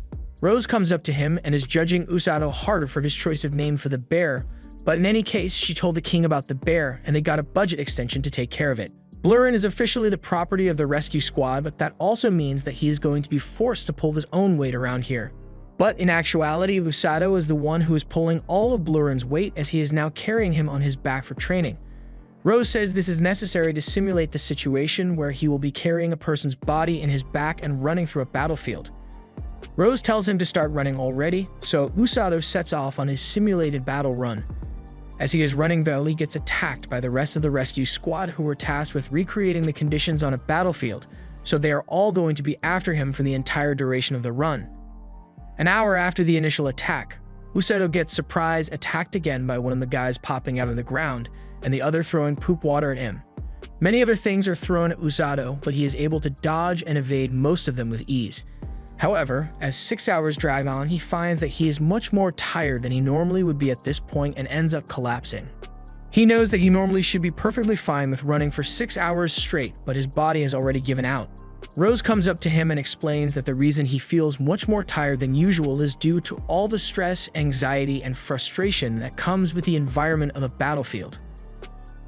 Rose comes up to him and is judging Usado harder for his choice of name for the bear, but in any case, she told the king about the bear and they got a budget extension to take care of it. Blurin is officially the property of the rescue squad, but that also means that he is going to be forced to pull his own weight around here. But in actuality, Usado is the one who is pulling all of Blurin's weight, as he is now carrying him on his back for training. Rose says this is necessary to simulate the situation where he will be carrying a person's body in his back and running through a battlefield. Rose tells him to start running already, so Usado sets off on his simulated battle run. As he is running though, he gets attacked by the rest of the rescue squad, who were tasked with recreating the conditions on a battlefield, so they are all going to be after him for the entire duration of the run. An hour after the initial attack, Usado gets surprise attacked again by one of the guys popping out of the ground, and the other throwing poop water at him. Many other things are thrown at Usado, but he is able to dodge and evade most of them with ease. However, as 6 hours drag on, he finds that he is much more tired than he normally would be at this point and ends up collapsing. He knows that he normally should be perfectly fine with running for 6 hours straight, but his body has already given out. Rose comes up to him and explains that the reason he feels much more tired than usual is due to all the stress, anxiety, and frustration that comes with the environment of a battlefield.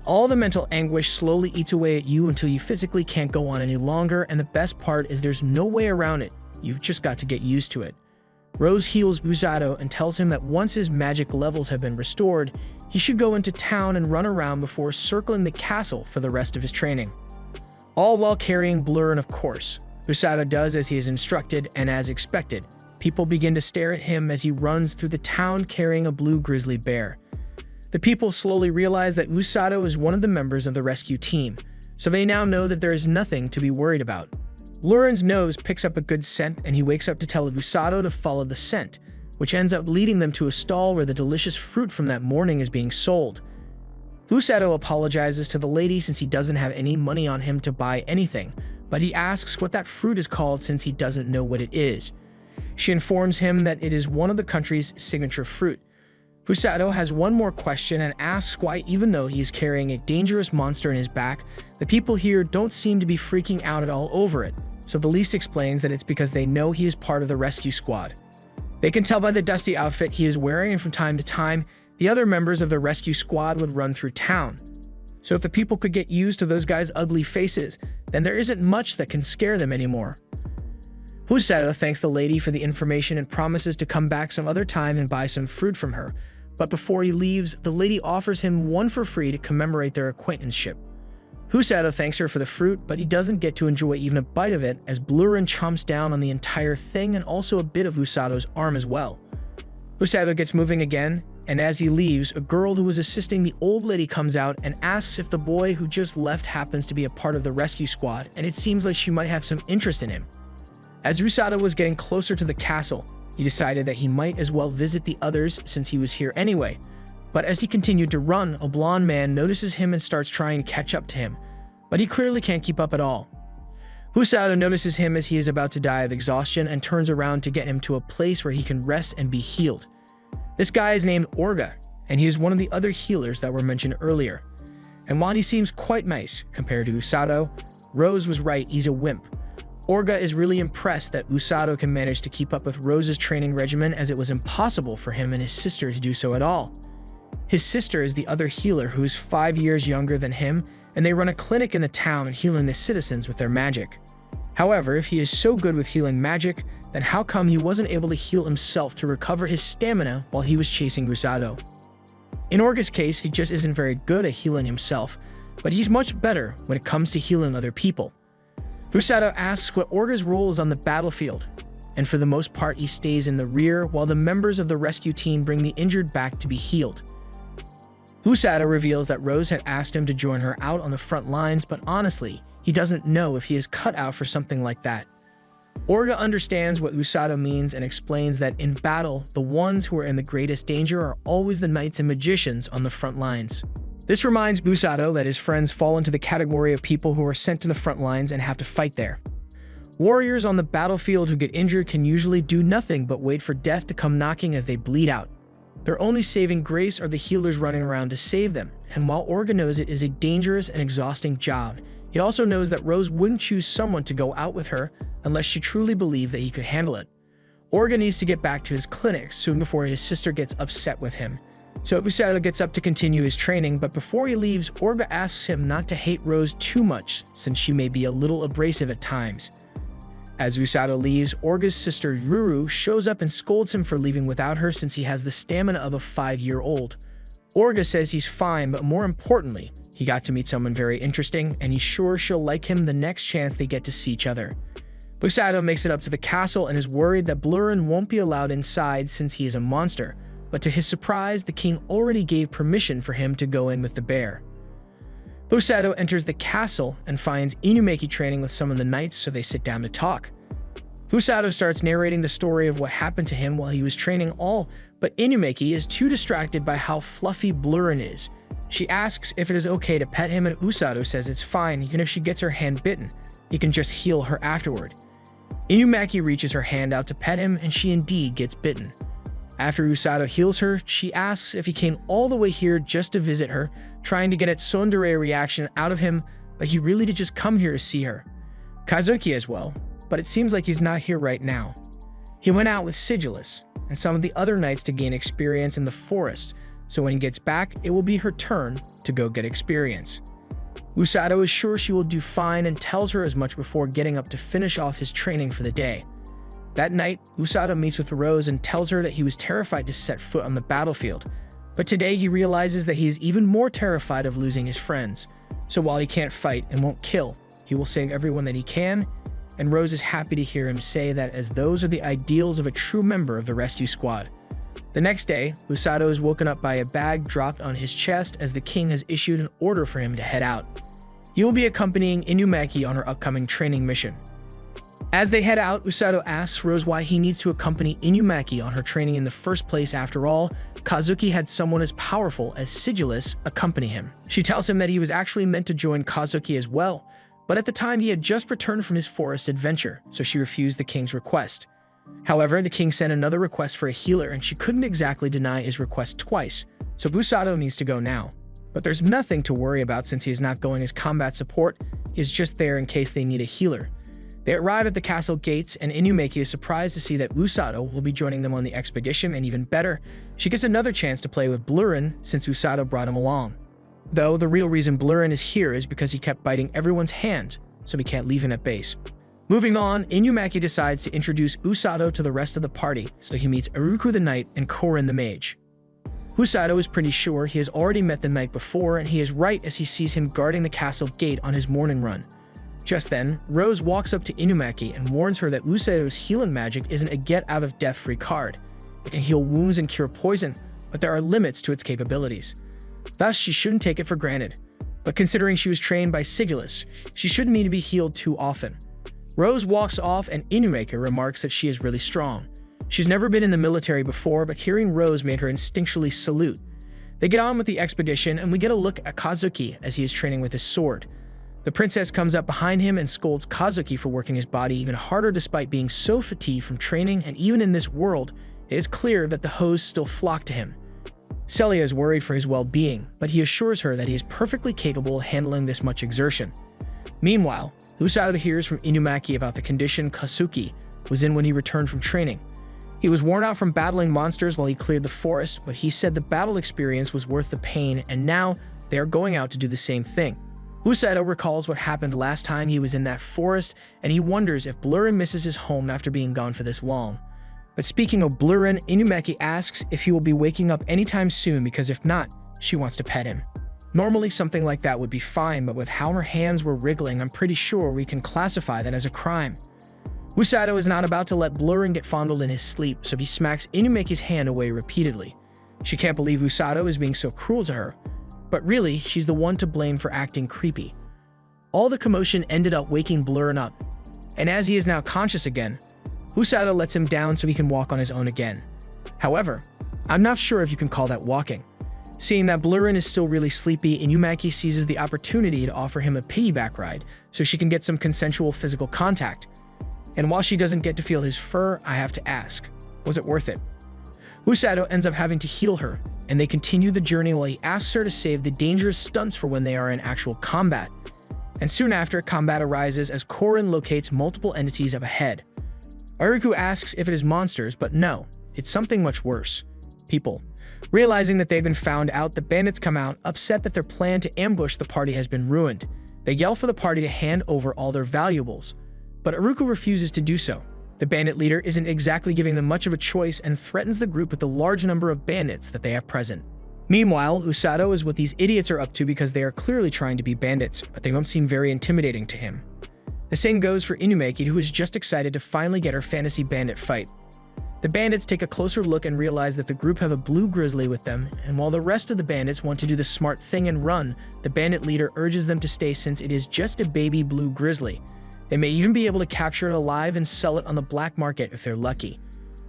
All the mental anguish slowly eats away at you until you physically can't go on any longer, and the best part is there's no way around it. You've just got to get used to it. Rose heals Usado and tells him that once his magic levels have been restored, he should go into town and run around before circling the castle for the rest of his training. All while carrying Blurin, of course. Usado does as he is instructed, and as expected, people begin to stare at him as he runs through the town carrying a blue grizzly bear. The people slowly realize that Usado is one of the members of the rescue team, so they now know that there is nothing to be worried about. Blurin's nose picks up a good scent, and he wakes up to tell Usado to follow the scent, which ends up leading them to a stall where the delicious fruit from that morning is being sold. Usado apologizes to the lady since he doesn't have any money on him to buy anything, but he asks what that fruit is called since he doesn't know what it is. She informs him that it is one of the country's signature fruit. Usado has one more question and asks why, even though he is carrying a dangerous monster in his back, the people here don't seem to be freaking out at all over it. So the least explains that it's because they know he is part of the rescue squad. They can tell by the dusty outfit he is wearing, and from time to time, the other members of the rescue squad would run through town. So if the people could get used to those guys' ugly faces, then there isn't much that can scare them anymore. Usado thanks the lady for the information and promises to come back some other time and buy some fruit from her. But before he leaves, the lady offers him one for free to commemorate their acquaintanceship. Usado thanks her for the fruit, but he doesn't get to enjoy even a bite of it, as Blurin chomps down on the entire thing and also a bit of Usado's arm as well. Usado gets moving again, and as he leaves, a girl who was assisting the old lady comes out and asks if the boy who just left happens to be a part of the rescue squad, and it seems like she might have some interest in him. As Usado was getting closer to the castle, he decided that he might as well visit the others since he was here anyway. But as he continued to run, a blonde man notices him and starts trying to catch up to him, but he clearly can't keep up at all. Husato notices him as he is about to die of exhaustion and turns around to get him to a place where he can rest and be healed. This guy is named Orga, and he is one of the other healers that were mentioned earlier. And while he seems quite nice compared to Usato, Rose was right, he's a wimp. Orga is really impressed that Usato can manage to keep up with Rose's training regimen, as it was impossible for him and his sister to do so at all. His sister is the other healer who is 5 years younger than him, and they run a clinic in the town and healing the citizens with their magic. However, if he is so good with healing magic, then how come he wasn't able to heal himself to recover his stamina while he was chasing Usato? In Orga's case, he just isn't very good at healing himself, but he's much better when it comes to healing other people. Usato asks what Orga's role is on the battlefield, and for the most part he stays in the rear while the members of the rescue team bring the injured back to be healed. Usato reveals that Rose had asked him to join her out on the front lines, but honestly, he doesn't know if he is cut out for something like that. Orga understands what Usato means and explains that in battle, the ones who are in the greatest danger are always the knights and magicians on the front lines. This reminds Usato that his friends fall into the category of people who are sent to the front lines and have to fight there. Warriors on the battlefield who get injured can usually do nothing but wait for death to come knocking as they bleed out. Their only saving grace are the healers running around to save them, and while Orga knows it is a dangerous and exhausting job, he also knows that Rose wouldn't choose someone to go out with her unless she truly believed that he could handle it. Orga needs to get back to his clinic soon before his sister gets upset with him. So Usato gets up to continue his training, but before he leaves, Orga asks him not to hate Rose too much since she may be a little abrasive at times. As Usato leaves, Orga's sister Yuru shows up and scolds him for leaving without her since he has the stamina of a 5-year-old. Orga says he's fine, but more importantly, he got to meet someone very interesting, and he's sure she'll like him the next chance they get to see each other. Usato makes it up to the castle and is worried that Blurin won't be allowed inside since he is a monster, but to his surprise, the king already gave permission for him to go in with the bear. Usato enters the castle and finds Inumaki training with some of the knights, so they sit down to talk. Usato starts narrating the story of what happened to him while he was training but Inumaki is too distracted by how fluffy Blurin is. She asks if it is okay to pet him, and Usato says it's fine, even if she gets her hand bitten. He can just heal her afterward. Inumaki reaches her hand out to pet him, and she indeed gets bitten. After Usato heals her, she asks if he came all the way here just to visit her, trying to get a tsundere reaction out of him, but he really did just come here to see her. Kazuki as well, but it seems like he's not here right now. He went out with Sigillus and some of the other knights to gain experience in the forest, so when he gets back, it will be her turn to go get experience. Usato is sure she will do fine and tells her as much before getting up to finish off his training for the day. That night, Usato meets with Rose and tells her that he was terrified to set foot on the battlefield, but today he realizes that he is even more terrified of losing his friends. So while he can't fight and won't kill, he will save everyone that he can, and Rose is happy to hear him say that, as those are the ideals of a true member of the rescue squad. The next day, Usato is woken up by a bag dropped on his chest as the king has issued an order for him to head out. He will be accompanying Inumaki on her upcoming training mission. As they head out, Usato asks Rose why he needs to accompany Inumaki on her training in the first place. After all, Kazuki had someone as powerful as Sigillus accompany him. She tells him that he was actually meant to join Kazuki as well, but at the time he had just returned from his forest adventure, so she refused the king's request. However, the king sent another request for a healer, and she couldn't exactly deny his request twice, so Usato needs to go now. But there's nothing to worry about since he is not going as combat support, he is just there in case they need a healer. They arrive at the castle gates, and Inumaki is surprised to see that Usato will be joining them on the expedition, and even better, she gets another chance to play with Blurin since Usato brought him along. Though the real reason Blurin is here is because he kept biting everyone's hand, so he can't leave him at base. Moving on, Inumaki decides to introduce Usato to the rest of the party, so he meets Iruku the Knight and Korin the Mage. Usato is pretty sure he has already met the knight before, and he is right as he sees him guarding the castle gate on his morning run. Just then, Rose walks up to Inumaki and warns her that Usato's healing magic isn't a get-out-of-death-free card. It can heal wounds and cure poison, but there are limits to its capabilities. Thus, she shouldn't take it for granted. But considering she was trained by Sigillus, she shouldn't need to be healed too often. Rose walks off, and Inumaki remarks that she is really strong. She's never been in the military before, but hearing Rose made her instinctually salute. They get on with the expedition, and we get a look at Kazuki as he is training with his sword. The princess comes up behind him and scolds Kazuki for working his body even harder despite being so fatigued from training, and even in this world, it is clear that the hoes still flock to him. Celia is worried for his well-being, but he assures her that he is perfectly capable of handling this much exertion. Meanwhile, Usato hears from Inumaki about the condition Kazuki was in when he returned from training. He was worn out from battling monsters while he cleared the forest, but he said the battle experience was worth the pain, and now they are going out to do the same thing. Usato recalls what happened last time he was in that forest, and he wonders if Blurren misses his home after being gone for this long. But speaking of Blurren, Inumaki asks if he will be waking up anytime soon, because if not, she wants to pet him. Normally something like that would be fine, but with how her hands were wriggling, I'm pretty sure we can classify that as a crime. Usato is not about to let Blurren get fondled in his sleep, so he smacks Inumaki's hand away repeatedly. She can't believe Usato is being so cruel to her, but really, she's the one to blame for acting creepy. All the commotion ended up waking Blurren up, and as he is now conscious again, Usato lets him down so he can walk on his own again. However, I'm not sure if you can call that walking. Seeing that Blurren is still really sleepy, Inumaki seizes the opportunity to offer him a piggyback ride so she can get some consensual physical contact. And while she doesn't get to feel his fur, I have to ask, was it worth it? Usato ends up having to heal her, and they continue the journey while he asks her to save the dangerous stunts for when they are in actual combat. And soon after, combat arises as Korin locates multiple entities up ahead. Aruku asks if it is monsters, but no, it's something much worse. People. Realizing that they've been found out, the bandits come out, upset that their plan to ambush the party has been ruined. They yell for the party to hand over all their valuables, but Aruku refuses to do so. The bandit leader isn't exactly giving them much of a choice and threatens the group with the large number of bandits that they have present. Meanwhile, Usato is what these idiots are up to because they are clearly trying to be bandits, but they don't seem very intimidating to him. The same goes for Inumaki, who is just excited to finally get her fantasy bandit fight. The bandits take a closer look and realize that the group have a blue grizzly with them, and while the rest of the bandits want to do the smart thing and run, the bandit leader urges them to stay since it is just a baby blue grizzly. They may even be able to capture it alive and sell it on the black market if they're lucky.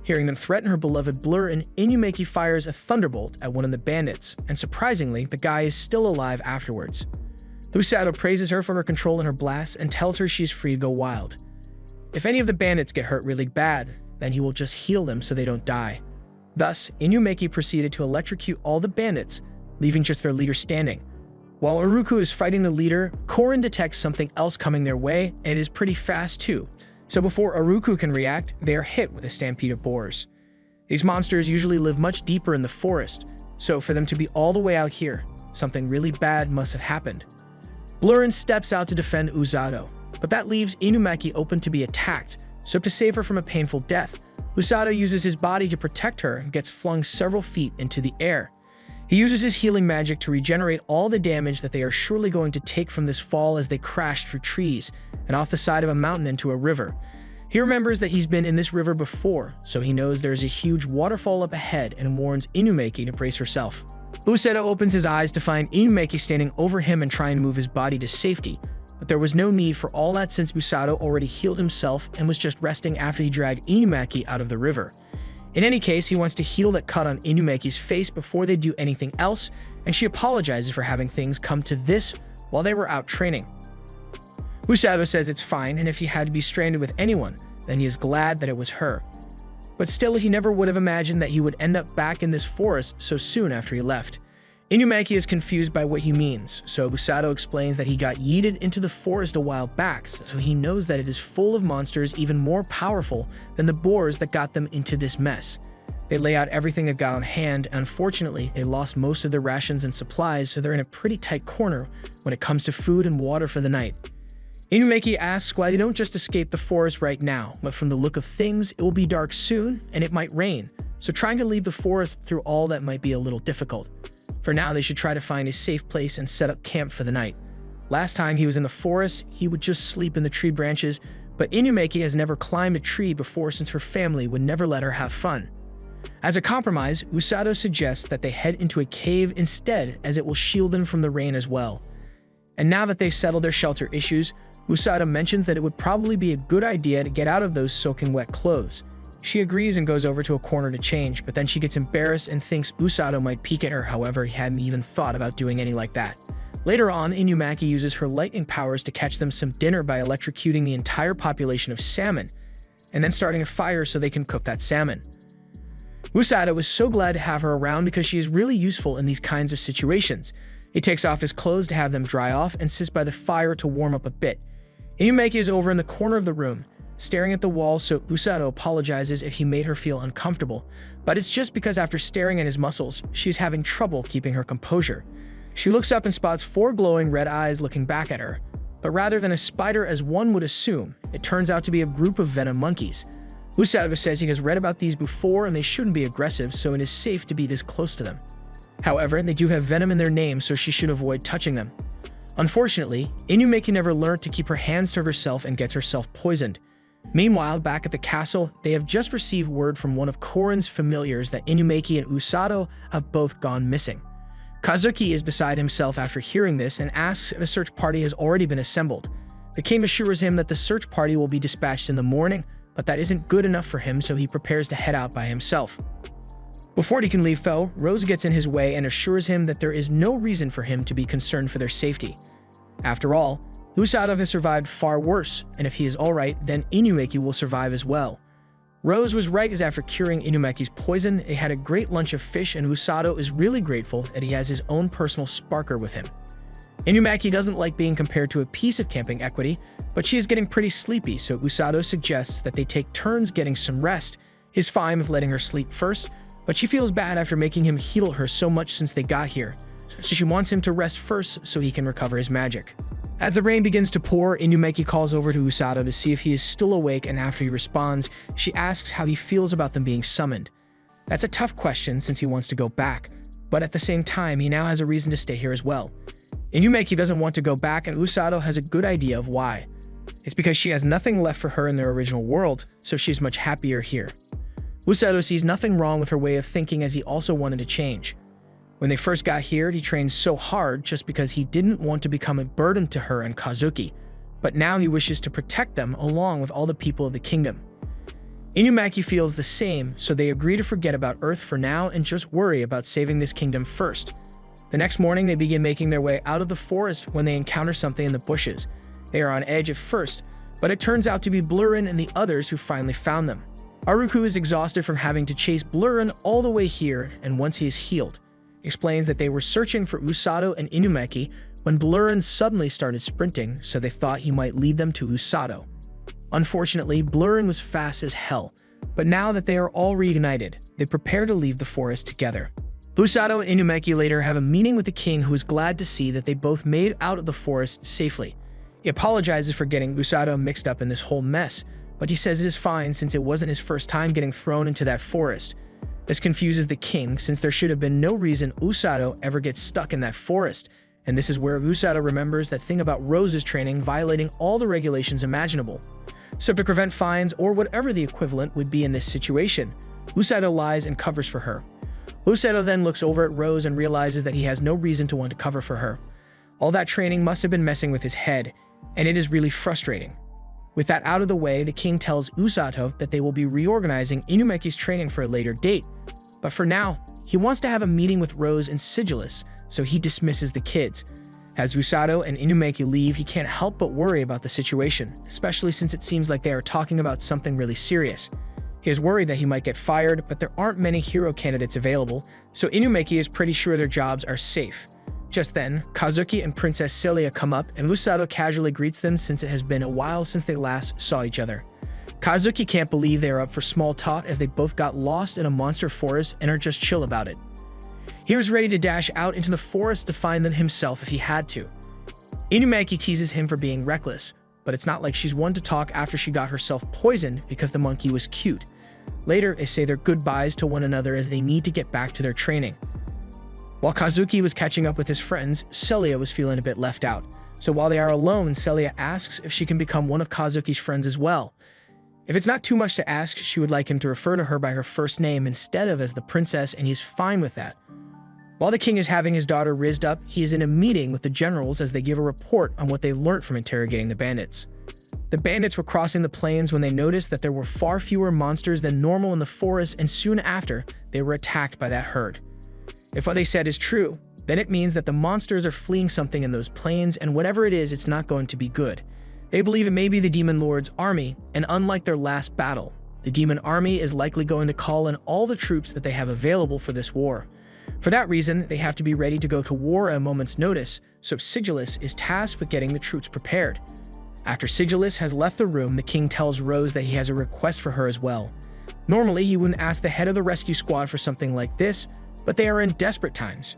Hearing them threaten her beloved Blurren, Inumaki fires a thunderbolt at one of the bandits, and surprisingly, the guy is still alive afterwards. Usato praises her for her control in her blast and tells her she's free to go wild. If any of the bandits get hurt really bad, then he will just heal them so they don't die. Thus, Inumaki proceeded to electrocute all the bandits, leaving just their leader standing. While Aruku is fighting the leader, Korin detects something else coming their way, and it is pretty fast too. So before Aruku can react, they are hit with a stampede of boars. These monsters usually live much deeper in the forest, so for them to be all the way out here, something really bad must have happened. Blurren steps out to defend Usato, but that leaves Inumaki open to be attacked, so to save her from a painful death, Usato uses his body to protect her and gets flung several feet into the air. He uses his healing magic to regenerate all the damage that they are surely going to take from this fall as they crash through trees and off the side of a mountain into a river. He remembers that he's been in this river before, so he knows there's a huge waterfall up ahead and warns Inumaki to brace herself. Usato opens his eyes to find Inumaki standing over him and trying to move his body to safety, but there was no need for all that since Usato already healed himself and was just resting after he dragged Inumaki out of the river. In any case, he wants to heal that cut on Inumaki's face before they do anything else, and she apologizes for having things come to this while they were out training. Usato says it's fine, and if he had to be stranded with anyone, then he is glad that it was her. But still, he never would have imagined that he would end up back in this forest so soon after he left. Inumaki is confused by what he means, so Usato explains that he got yeeted into the forest a while back, so he knows that it is full of monsters even more powerful than the boars that got them into this mess. They lay out everything they've got on hand, and unfortunately, they lost most of their rations and supplies, so they're in a pretty tight corner when it comes to food and water for the night. Inumaki asks why they don't just escape the forest right now, but from the look of things, it will be dark soon, and it might rain, so trying to leave the forest through all that might be a little difficult. For now, they should try to find a safe place and set up camp for the night. Last time he was in the forest, he would just sleep in the tree branches, but Inumaki has never climbed a tree before since her family would never let her have fun. As a compromise, Usato suggests that they head into a cave instead, as it will shield them from the rain as well. And now that they've settled their shelter issues, Usato mentions that it would probably be a good idea to get out of those soaking wet clothes. She agrees and goes over to a corner to change, but then she gets embarrassed and thinks Usato might peek at her. However, he hadn't even thought about doing any like that. Later on, Inumaki uses her lightning powers to catch them some dinner by electrocuting the entire population of salmon, and then starting a fire so they can cook that salmon. Usato is so glad to have her around because she is really useful in these kinds of situations. He takes off his clothes to have them dry off and sits by the fire to warm up a bit. Inumaki is over in the corner of the room, staring at the wall, so Usato apologizes if he made her feel uncomfortable, but it's just because after staring at his muscles, she's having trouble keeping her composure. She looks up and spots 4 glowing red eyes looking back at her, but rather than a spider as one would assume, it turns out to be a group of venom monkeys. Usato says he has read about these before and they shouldn't be aggressive, so it is safe to be this close to them. However, they do have venom in their name, so she should avoid touching them. Unfortunately, Inumaki never learned to keep her hands to herself and gets herself poisoned. Meanwhile, back at the castle, they have just received word from one of Korin's familiars that Inumaki and Usato have both gone missing. Kazuki is beside himself after hearing this and asks if a search party has already been assembled. The king assures him that the search party will be dispatched in the morning, but that isn't good enough for him, so he prepares to head out by himself. Before he can leave though, Rose gets in his way and assures him that there is no reason for him to be concerned for their safety. After all, Usato has survived far worse, and if he is alright, then Inumaki will survive as well. Rose was right, as after curing Inumaki's poison, they had a great lunch of fish, and Usato is really grateful that he has his own personal sparker with him. Inumaki doesn't like being compared to a piece of camping equity, but she is getting pretty sleepy, so Usato suggests that they take turns getting some rest. He's fine with letting her sleep first, but she feels bad after making him heal her so much since they got here, so she wants him to rest first so he can recover his magic. As the rain begins to pour, Inumaki calls over to Usato to see if he is still awake, and after he responds, she asks how he feels about them being summoned. That's a tough question since he wants to go back, but at the same time, he now has a reason to stay here as well. Inumaki doesn't want to go back, and Usato has a good idea of why. It's because she has nothing left for her in their original world, so she's much happier here. Usato sees nothing wrong with her way of thinking, as he also wanted to change. When they first got here, he trained so hard just because he didn't want to become a burden to her and Kazuki, but now he wishes to protect them along with all the people of the kingdom. Inumaki feels the same, so they agree to forget about Earth for now and just worry about saving this kingdom first. The next morning, they begin making their way out of the forest when they encounter something in the bushes. They are on edge at first, but it turns out to be Blurrin and the others who finally found them. Aruku is exhausted from having to chase Blurrin all the way here, and once he is healed, explains that they were searching for Usato and Inumaki when Blurrin suddenly started sprinting, so they thought he might lead them to Usato. Unfortunately, Blurrin was fast as hell, but now that they are all reunited, they prepare to leave the forest together. Usato and Inumaki later have a meeting with the king, who is glad to see that they both made out of the forest safely. He apologizes for getting Usato mixed up in this whole mess, but he says it is fine since it wasn't his first time getting thrown into that forest. This confuses the king, since there should have been no reason Usato ever gets stuck in that forest, and this is where Usato remembers that thing about Rose's training violating all the regulations imaginable. So to prevent fines, or whatever the equivalent would be in this situation, Usato lies and covers for her. Usato then looks over at Rose and realizes that he has no reason to want to cover for her. All that training must have been messing with his head, and it is really frustrating. With that out of the way, the king tells Usato that they will be reorganizing Inumaki's training for a later date, but for now, he wants to have a meeting with Rose and Sigillus, so he dismisses the kids. As Usato and Inumaki leave, he can't help but worry about the situation, especially since it seems like they are talking about something really serious. He is worried that he might get fired, but there aren't many hero candidates available, so Inumaki is pretty sure their jobs are safe. Just then, Kazuki and Princess Celia come up, and Usato casually greets them since it has been a while since they last saw each other. Kazuki can't believe they are up for small talk, as they both got lost in a monster forest and are just chill about it. He was ready to dash out into the forest to find them himself if he had to. Inumaki teases him for being reckless, but it's not like she's one to talk after she got herself poisoned because the monkey was cute. Later, they say their goodbyes to one another as they need to get back to their training. While Kazuki was catching up with his friends, Celia was feeling a bit left out. So while they are alone, Celia asks if she can become one of Kazuki's friends as well. If it's not too much to ask, she would like him to refer to her by her first name instead of as the princess, and he's fine with that. While the king is having his daughter rizzed up, he is in a meeting with the generals as they give a report on what they learned from interrogating the bandits. The bandits were crossing the plains when they noticed that there were far fewer monsters than normal in the forest, and soon after, they were attacked by that herd. If what they said is true, then it means that the monsters are fleeing something in those plains, and whatever it is, it's not going to be good. They believe it may be the Demon Lord's army, and unlike their last battle, the Demon Army is likely going to call in all the troops that they have available for this war. For that reason, they have to be ready to go to war at a moment's notice, so Sigillus is tasked with getting the troops prepared. After Sigillus has left the room, the king tells Rose that he has a request for her as well. Normally, he wouldn't ask the head of the rescue squad for something like this, but they are in desperate times.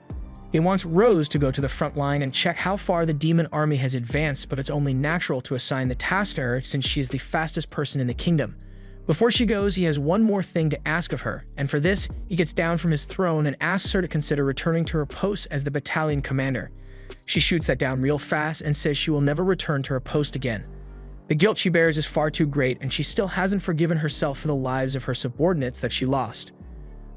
He wants Rose to go to the front line and check how far the demon army has advanced, but it's only natural to assign the task to her since she is the fastest person in the kingdom. Before she goes, he has one more thing to ask of her, and for this, he gets down from his throne and asks her to consider returning to her post as the battalion commander. She shoots that down real fast and says she will never return to her post again. The guilt she bears is far too great, and she still hasn't forgiven herself for the lives of her subordinates that she lost.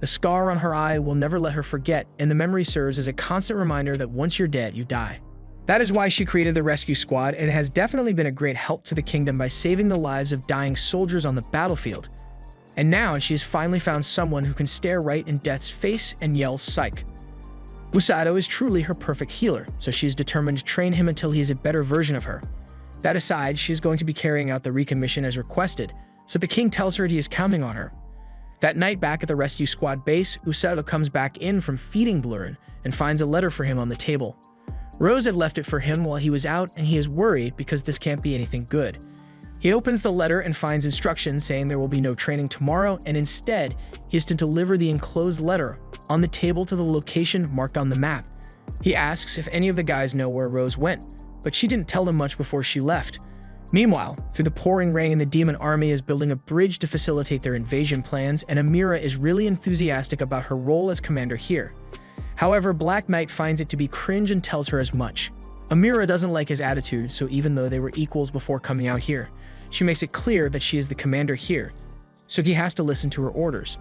The scar on her eye will never let her forget, and the memory serves as a constant reminder that once you're dead, you die. That is why she created the rescue squad, and it has definitely been a great help to the kingdom by saving the lives of dying soldiers on the battlefield. And now she has finally found someone who can stare right in death's face and yell psych. Usato is truly her perfect healer, so she is determined to train him until he is a better version of her. That aside, she is going to be carrying out the recommission as requested, so the king tells her he is counting on her. That night back at the rescue squad base, Usato comes back in from feeding Blurin and finds a letter for him on the table. Rose had left it for him while he was out, and he is worried because this can't be anything good. He opens the letter and finds instructions saying there will be no training tomorrow, and instead, he is to deliver the enclosed letter on the table to the location marked on the map. He asks if any of the guys know where Rose went, but she didn't tell them much before she left. Meanwhile, through the pouring rain, the demon army is building a bridge to facilitate their invasion plans, and Amira is really enthusiastic about her role as commander here. However, Black Knight finds it to be cringe and tells her as much. Amira doesn't like his attitude, so even though they were equals before coming out here, she makes it clear that she is the commander here, so he has to listen to her orders.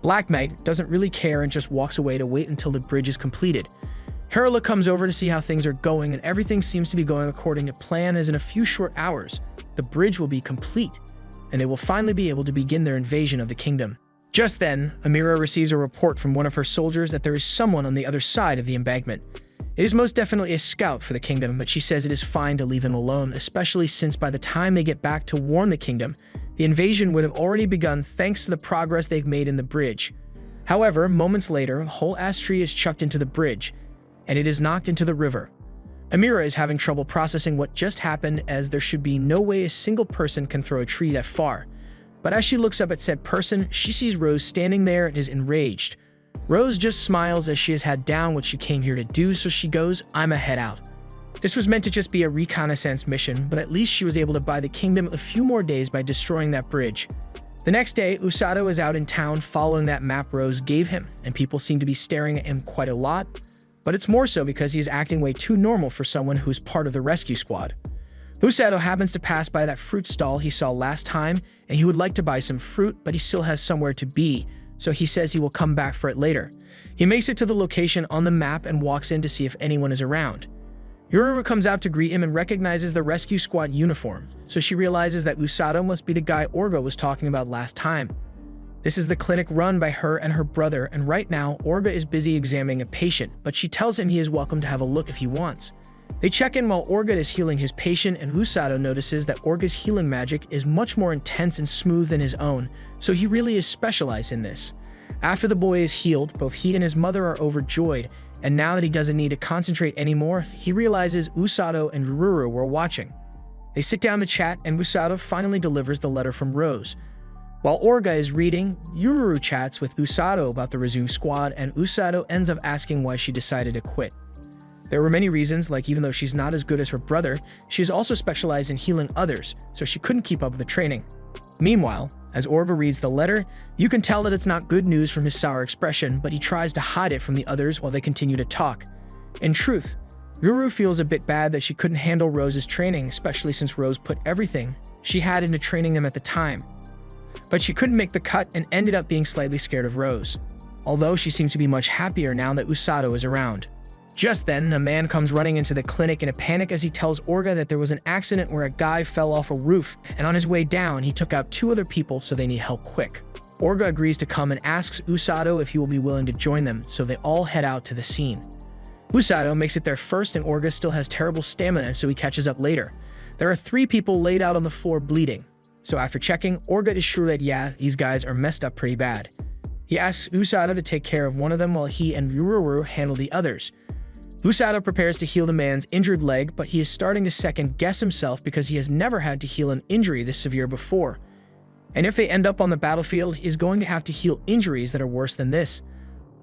Black Knight doesn't really care and just walks away to wait until the bridge is completed. Herla comes over to see how things are going, and everything seems to be going according to plan, as in a few short hours, the bridge will be complete, and they will finally be able to begin their invasion of the kingdom. Just then, Amira receives a report from one of her soldiers that there is someone on the other side of the embankment. It is most definitely a scout for the kingdom, but she says it is fine to leave him alone, especially since by the time they get back to warn the kingdom, the invasion would have already begun thanks to the progress they've made in the bridge. However, moments later, a whole ash tree is chucked into the bridge, and it is knocked into the river. Amira is having trouble processing what just happened, as there should be no way a single person can throw a tree that far. But as she looks up at said person, she sees Rose standing there and is enraged. Rose just smiles as she has had down what she came here to do, so she goes, "I'ma head out." This was meant to just be a reconnaissance mission, but at least she was able to buy the kingdom a few more days by destroying that bridge. The next day, Usato is out in town following that map Rose gave him, and people seem to be staring at him quite a lot, but it's more so because he is acting way too normal for someone who is part of the rescue squad. Usato happens to pass by that fruit stall he saw last time, and he would like to buy some fruit, but he still has somewhere to be, so he says he will come back for it later. He makes it to the location on the map and walks in to see if anyone is around. Yururu comes out to greet him and recognizes the rescue squad uniform, so she realizes that Usato must be the guy Orga was talking about last time. This is the clinic run by her and her brother, and right now, Orga is busy examining a patient, but she tells him he is welcome to have a look if he wants. They check in while Orga is healing his patient, and Usato notices that Orga's healing magic is much more intense and smooth than his own, so he really is specialized in this. After the boy is healed, both he and his mother are overjoyed, and now that he doesn't need to concentrate anymore, he realizes Usato and Ruru were watching. They sit down to chat, and Usato finally delivers the letter from Rose. While Orga is reading, Yururu chats with Usato about the Resume squad, and Usato ends up asking why she decided to quit. There were many reasons, like even though she's not as good as her brother, she is also specialized in healing others, so she couldn't keep up with the training. Meanwhile, as Orga reads the letter, you can tell that it's not good news from his sour expression, but he tries to hide it from the others while they continue to talk. In truth, Ruru feels a bit bad that she couldn't handle Rose's training, especially since Rose put everything she had into training them at the time. But she couldn't make the cut and ended up being slightly scared of Rose, although she seems to be much happier now that Usato is around. Just then, a man comes running into the clinic in a panic as he tells Orga that there was an accident where a guy fell off a roof, and on his way down, he took out 2 other people, so they need help quick. Orga agrees to come and asks Usato if he will be willing to join them, so they all head out to the scene. Usato makes it there first and Orga still has terrible stamina, so he catches up later. There are 3 people laid out on the floor bleeding. So after checking, Orga is sure that yeah, these guys are messed up pretty bad. He asks Usato to take care of one of them while he and Ururu handle the others. Usato prepares to heal the man's injured leg, but he is starting to second-guess himself because he has never had to heal an injury this severe before. And if they end up on the battlefield, he is going to have to heal injuries that are worse than this.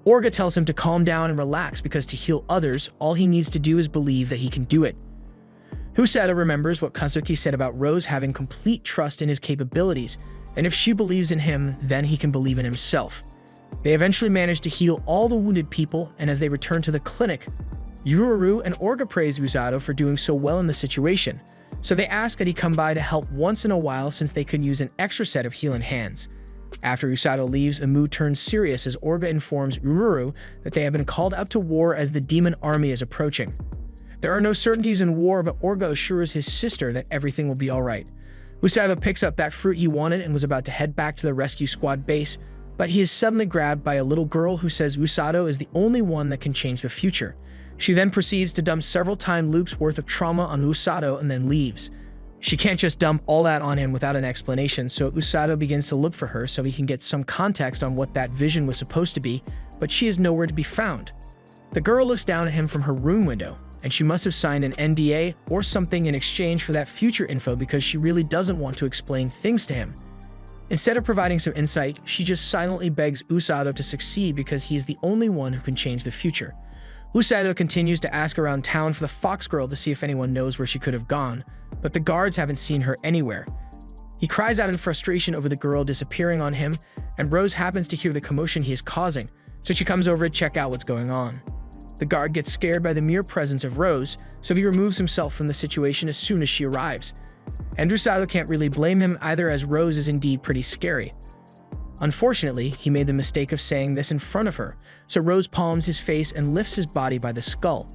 Orga tells him to calm down and relax because to heal others, all he needs to do is believe that he can do it. Usato remembers what Kazuki said about Rose having complete trust in his capabilities, and if she believes in him, then he can believe in himself. They eventually manage to heal all the wounded people, and as they return to the clinic, Ururu and Orga praise Usato for doing so well in the situation, so they ask that he come by to help once in a while since they could use an extra set of healing hands. After Usato leaves, the mood turns serious as Orga informs Ururu that they have been called up to war as the demon army is approaching. There are no certainties in war, but Orga assures his sister that everything will be alright. Usato picks up that fruit he wanted and was about to head back to the rescue squad base, but he is suddenly grabbed by a little girl who says Usato is the only one that can change the future. She then proceeds to dump several time loops worth of trauma on Usato and then leaves. She can't just dump all that on him without an explanation, so Usato begins to look for her so he can get some context on what that vision was supposed to be, but she is nowhere to be found. The girl looks down at him from her room window, and she must have signed an NDA or something in exchange for that future info because she really doesn't want to explain things to him. Instead of providing some insight, she just silently begs Usato to succeed because he is the only one who can change the future. Usato continues to ask around town for the Fox Girl to see if anyone knows where she could have gone, but the guards haven't seen her anywhere. He cries out in frustration over the girl disappearing on him, and Rose happens to hear the commotion he is causing, so she comes over to check out what's going on. The guard gets scared by the mere presence of Rose, so he removes himself from the situation as soon as she arrives. And Usato can't really blame him either, as Rose is indeed pretty scary. Unfortunately, he made the mistake of saying this in front of her, so Rose palms his face and lifts his body by the skull.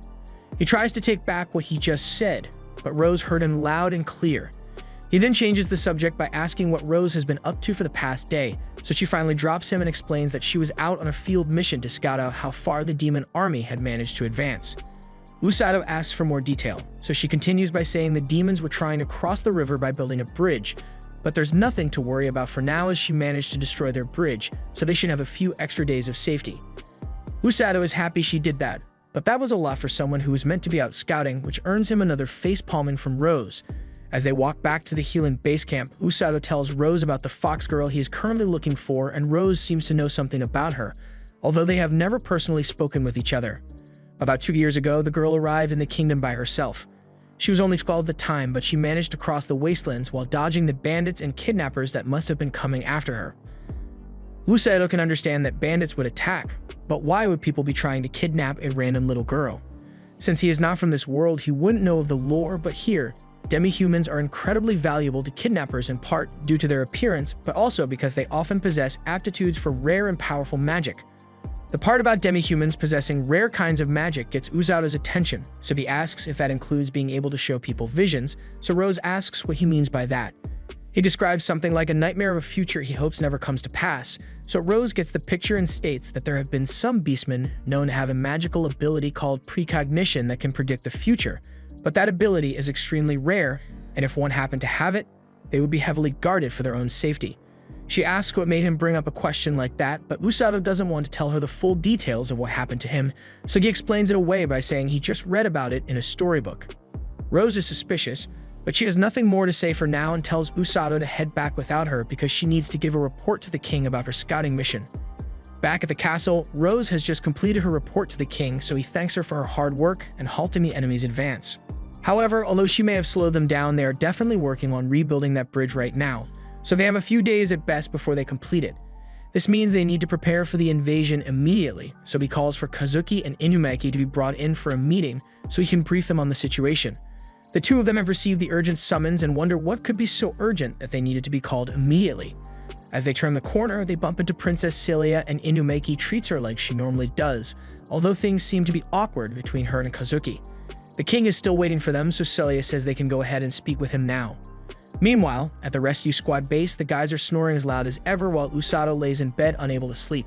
He tries to take back what he just said, but Rose heard him loud and clear. He then changes the subject by asking what Rose has been up to for the past day, so she finally drops him and explains that she was out on a field mission to scout out how far the demon army had managed to advance. Usato asks for more detail, so she continues by saying the demons were trying to cross the river by building a bridge, but there's nothing to worry about for now as she managed to destroy their bridge, so they should have a few extra days of safety. Usato is happy she did that, but that was a lot for someone who was meant to be out scouting, which earns him another face-palming from Rose. As they walk back to the healing base camp, Usato tells Rose about the Fox Girl he is currently looking for, and Rose seems to know something about her, although they have never personally spoken with each other. About 2 years ago, the girl arrived in the kingdom by herself. She was only 12 at the time, but she managed to cross the wastelands while dodging the bandits and kidnappers that must have been coming after her. Usato can understand that bandits would attack, but why would people be trying to kidnap a random little girl? Since he is not from this world, he wouldn't know of the lore, but here, demi-humans are incredibly valuable to kidnappers in part due to their appearance, but also because they often possess aptitudes for rare and powerful magic. The part about demi-humans possessing rare kinds of magic gets Usato's attention, so he asks if that includes being able to show people visions, so Rose asks what he means by that. He describes something like a nightmare of a future he hopes never comes to pass, so Rose gets the picture and states that there have been some beastmen known to have a magical ability called precognition that can predict the future, but that ability is extremely rare, and if one happened to have it, they would be heavily guarded for their own safety. She asks what made him bring up a question like that, but Usato doesn't want to tell her the full details of what happened to him, so he explains it away by saying he just read about it in a storybook. Rose is suspicious, but she has nothing more to say for now and tells Usato to head back without her because she needs to give a report to the king about her scouting mission. Back at the castle, Rose has just completed her report to the king, so he thanks her for her hard work and halting the enemy's advance. However, although she may have slowed them down, they are definitely working on rebuilding that bridge right now, so they have a few days at best before they complete it. This means they need to prepare for the invasion immediately, so he calls for Kazuki and Inumaki to be brought in for a meeting so he can brief them on the situation. The two of them have received the urgent summons and wonder what could be so urgent that they needed to be called immediately. As they turn the corner, they bump into Princess Celia and Inumaki treats her like she normally does, although things seem to be awkward between her and Kazuki. The king is still waiting for them, so Celia says they can go ahead and speak with him now. Meanwhile, at the rescue squad base, the guys are snoring as loud as ever while Usato lays in bed unable to sleep.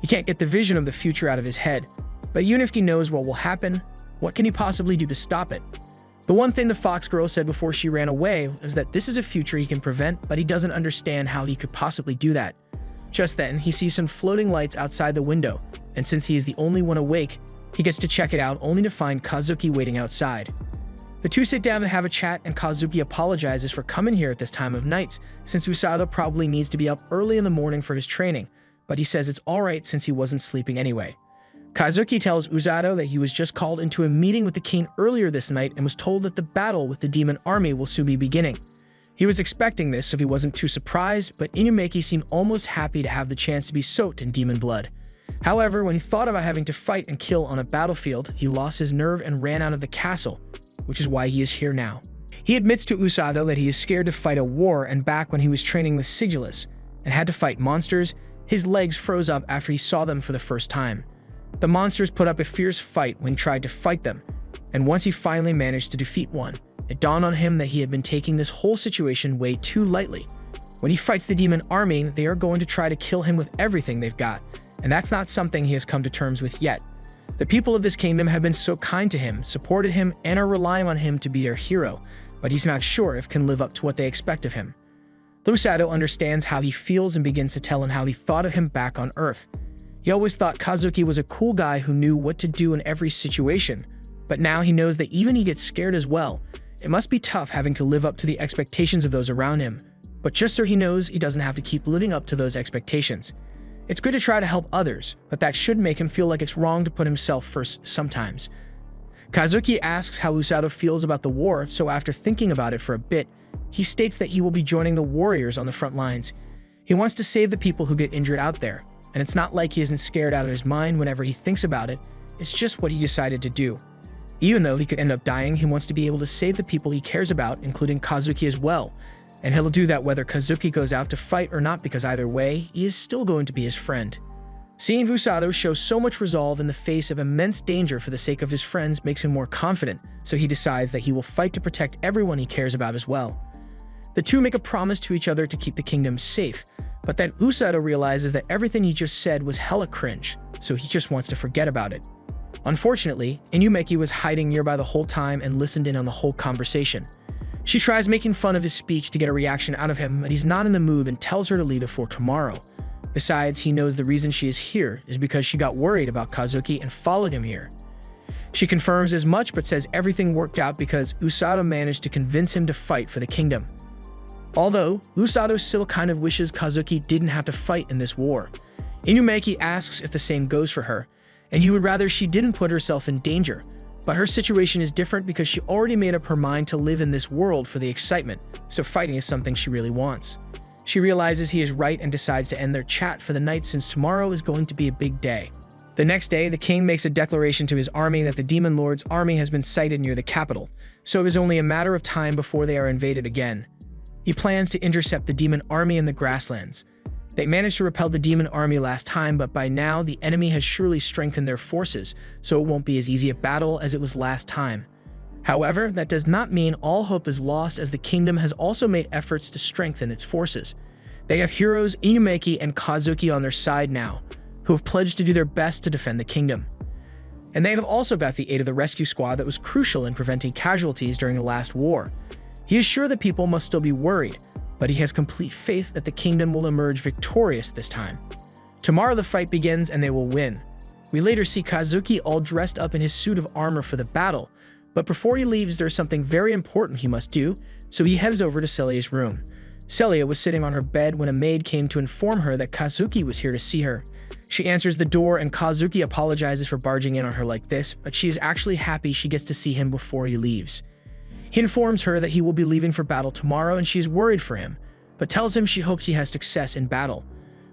He can't get the vision of the future out of his head. But even if he knows what will happen, what can he possibly do to stop it? The one thing the fox girl said before she ran away is that this is a future he can prevent, but he doesn't understand how he could possibly do that. Just then, he sees some floating lights outside the window, and since he is the only one awake, he gets to check it out only to find Kazuki waiting outside. The two sit down and have a chat, and Kazuki apologizes for coming here at this time of night, since Usato probably needs to be up early in the morning for his training, but he says it's alright since he wasn't sleeping anyway. Kazuki tells Usato that he was just called into a meeting with the king earlier this night and was told that the battle with the demon army will soon be beginning. He was expecting this, so he wasn't too surprised, but Inumaki seemed almost happy to have the chance to be soaked in demon blood. However, when he thought about having to fight and kill on a battlefield, he lost his nerve and ran out of the castle, which is why he is here now. He admits to Usato that he is scared to fight a war, and back when he was training the Sigillus and had to fight monsters, his legs froze up after he saw them for the first time. The monsters put up a fierce fight when he tried to fight them, and once he finally managed to defeat one, it dawned on him that he had been taking this whole situation way too lightly. When he fights the demon army, they are going to try to kill him with everything they've got, and that's not something he has come to terms with yet. The people of this kingdom have been so kind to him, supported him, and are relying on him to be their hero, but he's not sure if can live up to what they expect of him. Usato understands how he feels and begins to tell him how he thought of him back on Earth. He always thought Kazuki was a cool guy who knew what to do in every situation, but now he knows that even he gets scared as well. It must be tough having to live up to the expectations of those around him, but just so he knows he doesn't have to keep living up to those expectations. It's good to try to help others, but that should make him feel like it's wrong to put himself first sometimes. Kazuki asks how Usato feels about the war, so after thinking about it for a bit, he states that he will be joining the warriors on the front lines. He wants to save the people who get injured out there, and it's not like he isn't scared out of his mind whenever he thinks about it, it's just what he decided to do. Even though he could end up dying, he wants to be able to save the people he cares about, including Kazuki as well, and he'll do that whether Kazuki goes out to fight or not, because either way, he is still going to be his friend. Seeing Usato show so much resolve in the face of immense danger for the sake of his friends makes him more confident, so he decides that he will fight to protect everyone he cares about as well. The two make a promise to each other to keep the kingdom safe, but then Usato realizes that everything he just said was hella cringe, so he just wants to forget about it. Unfortunately, Inumaki was hiding nearby the whole time and listened in on the whole conversation. She tries making fun of his speech to get a reaction out of him, but he's not in the mood and tells her to leave it for tomorrow. Besides, he knows the reason she is here is because she got worried about Kazuki and followed him here. She confirms as much but says everything worked out because Usato managed to convince him to fight for the kingdom. Although, Usato still kind of wishes Kazuki didn't have to fight in this war. Inumaki asks if the same goes for her, and he would rather she didn't put herself in danger, but her situation is different because she already made up her mind to live in this world for the excitement, so fighting is something she really wants. She realizes he is right and decides to end their chat for the night since tomorrow is going to be a big day. The next day, the king makes a declaration to his army that the Demon Lord's army has been sighted near the capital, so it is only a matter of time before they are invaded again. He plans to intercept the demon army in the grasslands. They managed to repel the demon army last time, but by now the enemy has surely strengthened their forces, so it won't be as easy a battle as it was last time. However, that does not mean all hope is lost, as the kingdom has also made efforts to strengthen its forces. They have heroes Inumaki and Kazuki on their side now, who have pledged to do their best to defend the kingdom. And they have also got the aid of the rescue squad that was crucial in preventing casualties during the last war. He is sure that people must still be worried, but he has complete faith that the kingdom will emerge victorious this time. Tomorrow the fight begins and they will win. We later see Kazuki all dressed up in his suit of armor for the battle, but before he leaves there's something very important he must do, so he heads over to Celia's room. Celia was sitting on her bed when a maid came to inform her that Kazuki was here to see her. She answers the door and Kazuki apologizes for barging in on her like this, but she is actually happy she gets to see him before he leaves. He informs her that he will be leaving for battle tomorrow and she is worried for him, but tells him she hopes he has success in battle.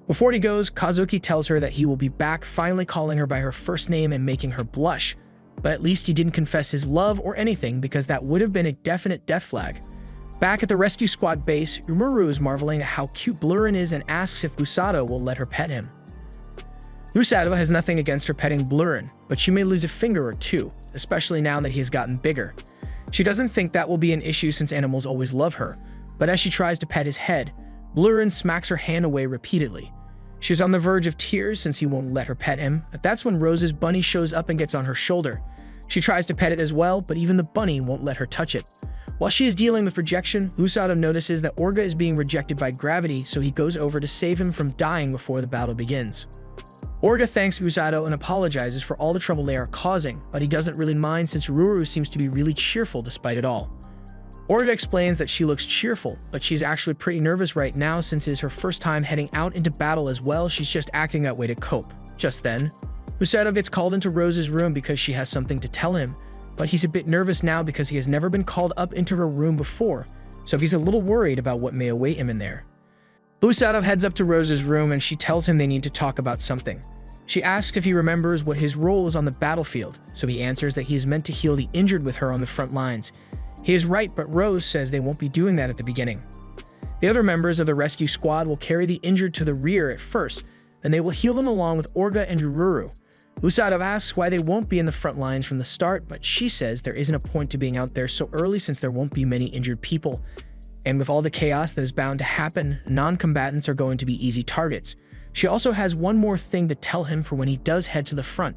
Before he goes, Kazuki tells her that he will be back, finally calling her by her first name and making her blush, but at least he didn't confess his love or anything because that would have been a definite death flag. Back at the rescue squad base, Umaru is marveling at how cute Blurin is and asks if Usato will let her pet him. Usato has nothing against her petting Blurin, but she may lose a finger or two, especially now that he has gotten bigger. She doesn't think that will be an issue since animals always love her, but as she tries to pet his head, Blurin smacks her hand away repeatedly. She was on the verge of tears since he won't let her pet him, but that's when Rose's bunny shows up and gets on her shoulder. She tries to pet it as well, but even the bunny won't let her touch it. While she is dealing with rejection, Usato notices that Orga is being rejected by gravity, so he goes over to save him from dying before the battle begins. Orga thanks Usato and apologizes for all the trouble they are causing, but he doesn't really mind since Ruru seems to be really cheerful despite it all. Orga explains that she looks cheerful, but she's actually pretty nervous right now since it is her first time heading out into battle as well. She's just acting that way to cope. Just then, Usato gets called into Rose's room because she has something to tell him, but he's a bit nervous now because he has never been called up into her room before, so he's a little worried about what may await him in there. Usato heads up to Rose's room and she tells him they need to talk about something. She asks if he remembers what his role is on the battlefield, so he answers that he is meant to heal the injured with her on the front lines. He is right, but Rose says they won't be doing that at the beginning. The other members of the rescue squad will carry the injured to the rear at first, then they will heal them along with Orga and Ruru. Usato asks why they won't be in the front lines from the start, but she says there isn't a point to being out there so early since there won't be many injured people. And with all the chaos that is bound to happen, non-combatants are going to be easy targets. She also has one more thing to tell him for when he does head to the front.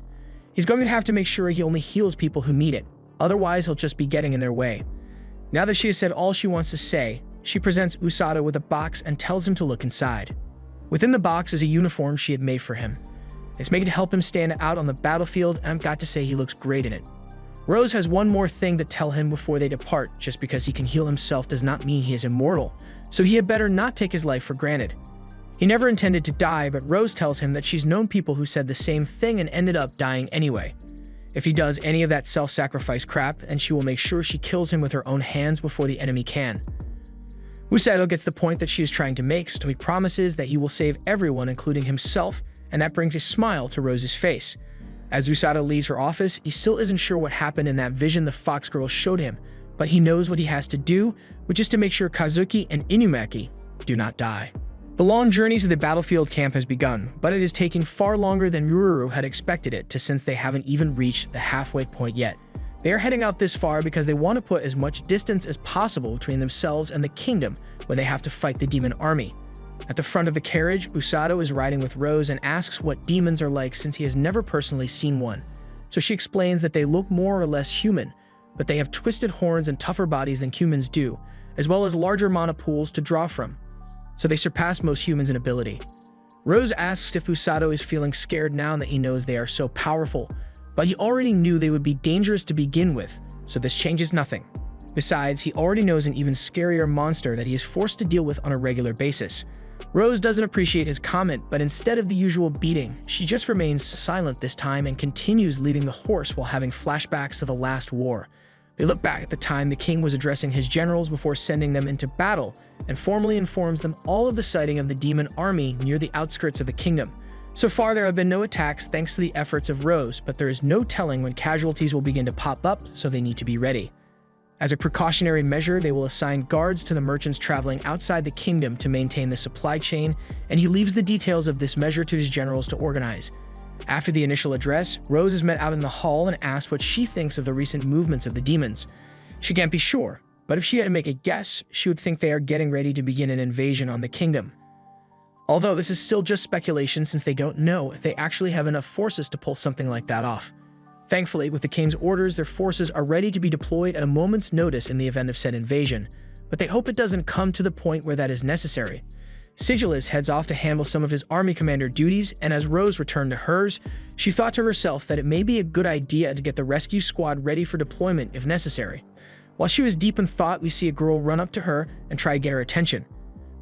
He's going to have to make sure he only heals people who need it, otherwise he'll just be getting in their way. Now that she has said all she wants to say, she presents Usato with a box and tells him to look inside. Within the box is a uniform she had made for him. It's made to help him stand out on the battlefield, and I've got to say he looks great in it. Rose has one more thing to tell him before they depart. Just because he can heal himself does not mean he is immortal, so he had better not take his life for granted. He never intended to die, but Rose tells him that she's known people who said the same thing and ended up dying anyway. If he does any of that self-sacrifice crap, and she will make sure she kills him with her own hands before the enemy can. Usato gets the point that she is trying to make, so he promises that he will save everyone, including himself, and that brings a smile to Rose's face. As Usato leaves her office, he still isn't sure what happened in that vision the Fox Girl showed him, but he knows what he has to do, which is to make sure Kazuki and Inumaki do not die. The long journey to the battlefield camp has begun, but it is taking far longer than Ruru had expected it to, since they haven't even reached the halfway point yet. They are heading out this far because they want to put as much distance as possible between themselves and the kingdom when they have to fight the demon army. At the front of the carriage, Usato is riding with Rose and asks what demons are like since he has never personally seen one. So she explains that they look more or less human, but they have twisted horns and tougher bodies than humans do, as well as larger mana pools to draw from. So they surpass most humans in ability. Rose asks if Usato is feeling scared now that he knows they are so powerful, but he already knew they would be dangerous to begin with, so this changes nothing. Besides, he already knows an even scarier monster that he is forced to deal with on a regular basis. Rose doesn't appreciate his comment, but instead of the usual beating, she just remains silent this time and continues leading the horse while having flashbacks to the last war. They look back at the time the king was addressing his generals before sending them into battle and formally informs them all of the sighting of the demon army near the outskirts of the kingdom. So far, there have been no attacks thanks to the efforts of Rose, but there is no telling when casualties will begin to pop up, so they need to be ready. As a precautionary measure, they will assign guards to the merchants traveling outside the kingdom to maintain the supply chain, and he leaves the details of this measure to his generals to organize. After the initial address, Rose is met out in the hall and asked what she thinks of the recent movements of the demons. She can't be sure, but if she had to make a guess, she would think they are getting ready to begin an invasion on the kingdom. Although this is still just speculation since they don't know if they actually have enough forces to pull something like that off. Thankfully, with the king's orders, their forces are ready to be deployed at a moment's notice in the event of said invasion, but they hope it doesn't come to the point where that is necessary. Sigilus heads off to handle some of his army commander duties, and as Rose returned to hers, she thought to herself that it may be a good idea to get the rescue squad ready for deployment if necessary. While she was deep in thought, we see a girl run up to her and try to get her attention.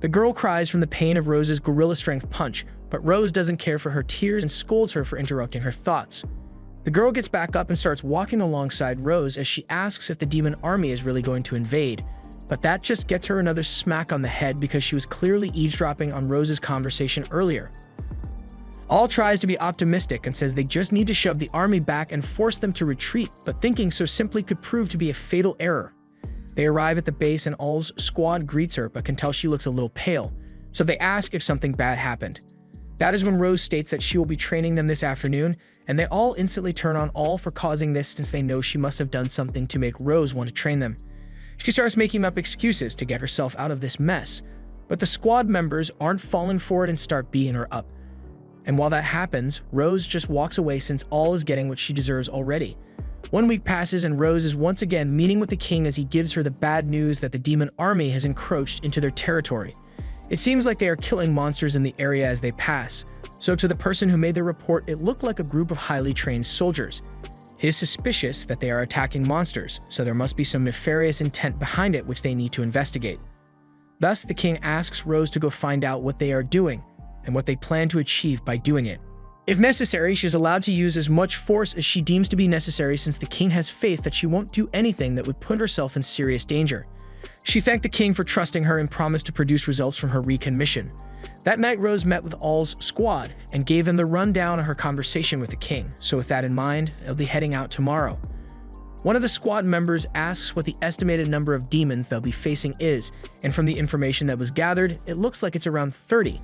The girl cries from the pain of Rose's gorilla strength punch, but Rose doesn't care for her tears and scolds her for interrupting her thoughts. The girl gets back up and starts walking alongside Rose as she asks if the demon army is really going to invade, but that just gets her another smack on the head because she was clearly eavesdropping on Rose's conversation earlier. All tries to be optimistic and says they just need to shove the army back and force them to retreat, but thinking so simply could prove to be a fatal error. They arrive at the base and All's squad greets her but can tell she looks a little pale, so they ask if something bad happened. That is when Rose states that she will be training them this afternoon, and they all instantly turn on All for causing this since they know she must have done something to make Rose want to train them. She starts making up excuses to get herself out of this mess, but the squad members aren't falling for it and start beating her up. And while that happens, Rose just walks away since all is getting what she deserves already. 1 week passes and Rose is once again meeting with the king as he gives her the bad news that the demon army has encroached into their territory. It seems like they are killing monsters in the area as they pass, so to the person who made the report, it looked like a group of highly trained soldiers. He is suspicious that they are attacking monsters, so there must be some nefarious intent behind it which they need to investigate. Thus, the king asks Rose to go find out what they are doing and what they plan to achieve by doing it. If necessary, she is allowed to use as much force as she deems to be necessary since the king has faith that she won't do anything that would put herself in serious danger. She thanked the king for trusting her and promised to produce results from her recon mission. That night, Rose met with All's squad and gave them the rundown of her conversation with the king, so with that in mind, they'll be heading out tomorrow. One of the squad members asks what the estimated number of demons they'll be facing is, and from the information that was gathered, it looks like it's around 30.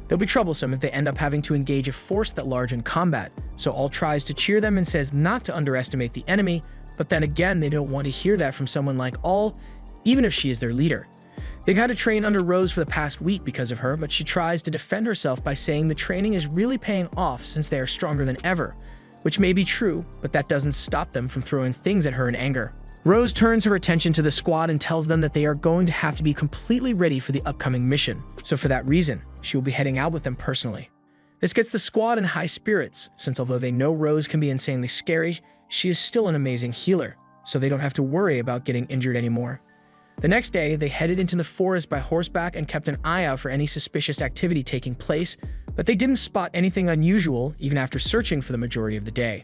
They'll be troublesome if they end up having to engage a force that large in combat, so All tries to cheer them and says not to underestimate the enemy, but then again, they don't want to hear that from someone like All, even if she is their leader. They've had to train under Rose for the past week because of her, but she tries to defend herself by saying the training is really paying off since they are stronger than ever, which may be true, but that doesn't stop them from throwing things at her in anger. Rose turns her attention to the squad and tells them that they are going to have to be completely ready for the upcoming mission, so for that reason, she will be heading out with them personally. This gets the squad in high spirits, since although they know Rose can be insanely scary, she is still an amazing healer, so they don't have to worry about getting injured anymore. The next day, they headed into the forest by horseback and kept an eye out for any suspicious activity taking place, but they didn't spot anything unusual even after searching for the majority of the day.